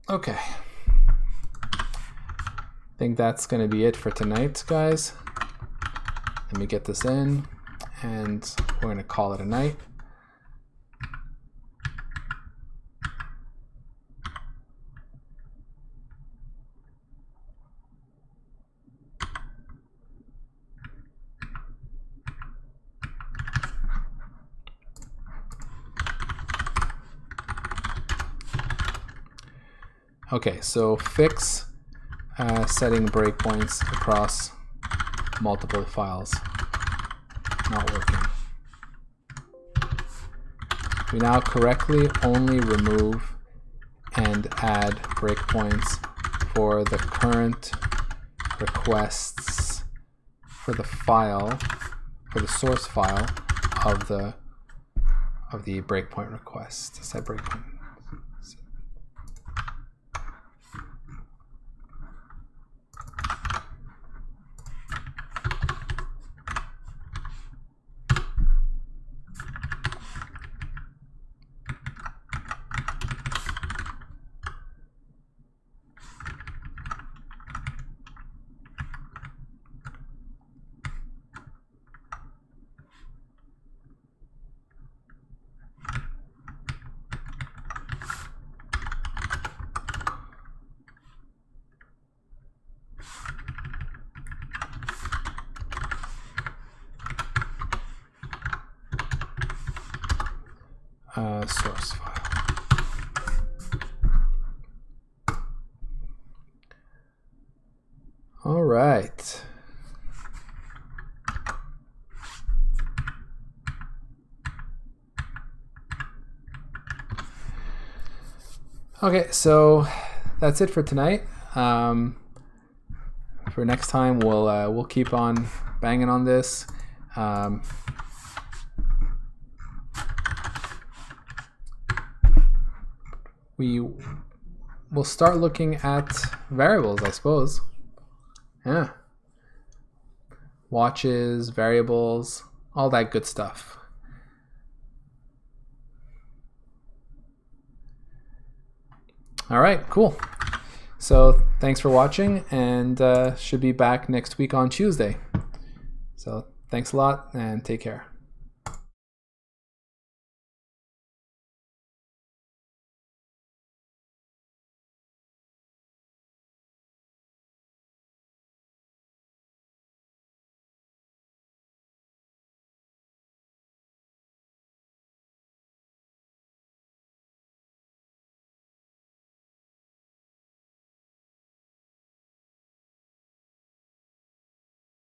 Okay. I think that's going to be it for tonight, guys. Let me get this in, and we're going to call it a night. Okay, so fix setting breakpoints across multiple files. Not working. We now correctly only remove and add breakpoints for the current requests for the file, for the source file of the breakpoint request. Set breakpoint. source file. All right. Okay, so that's it for tonight. For next time, we'll keep on banging on this. We'll start looking at variables, I suppose. Yeah. Watches, variables, all that good stuff. All right, cool. So thanks for watching, and should be back next week on Tuesday. So thanks a lot, and take care.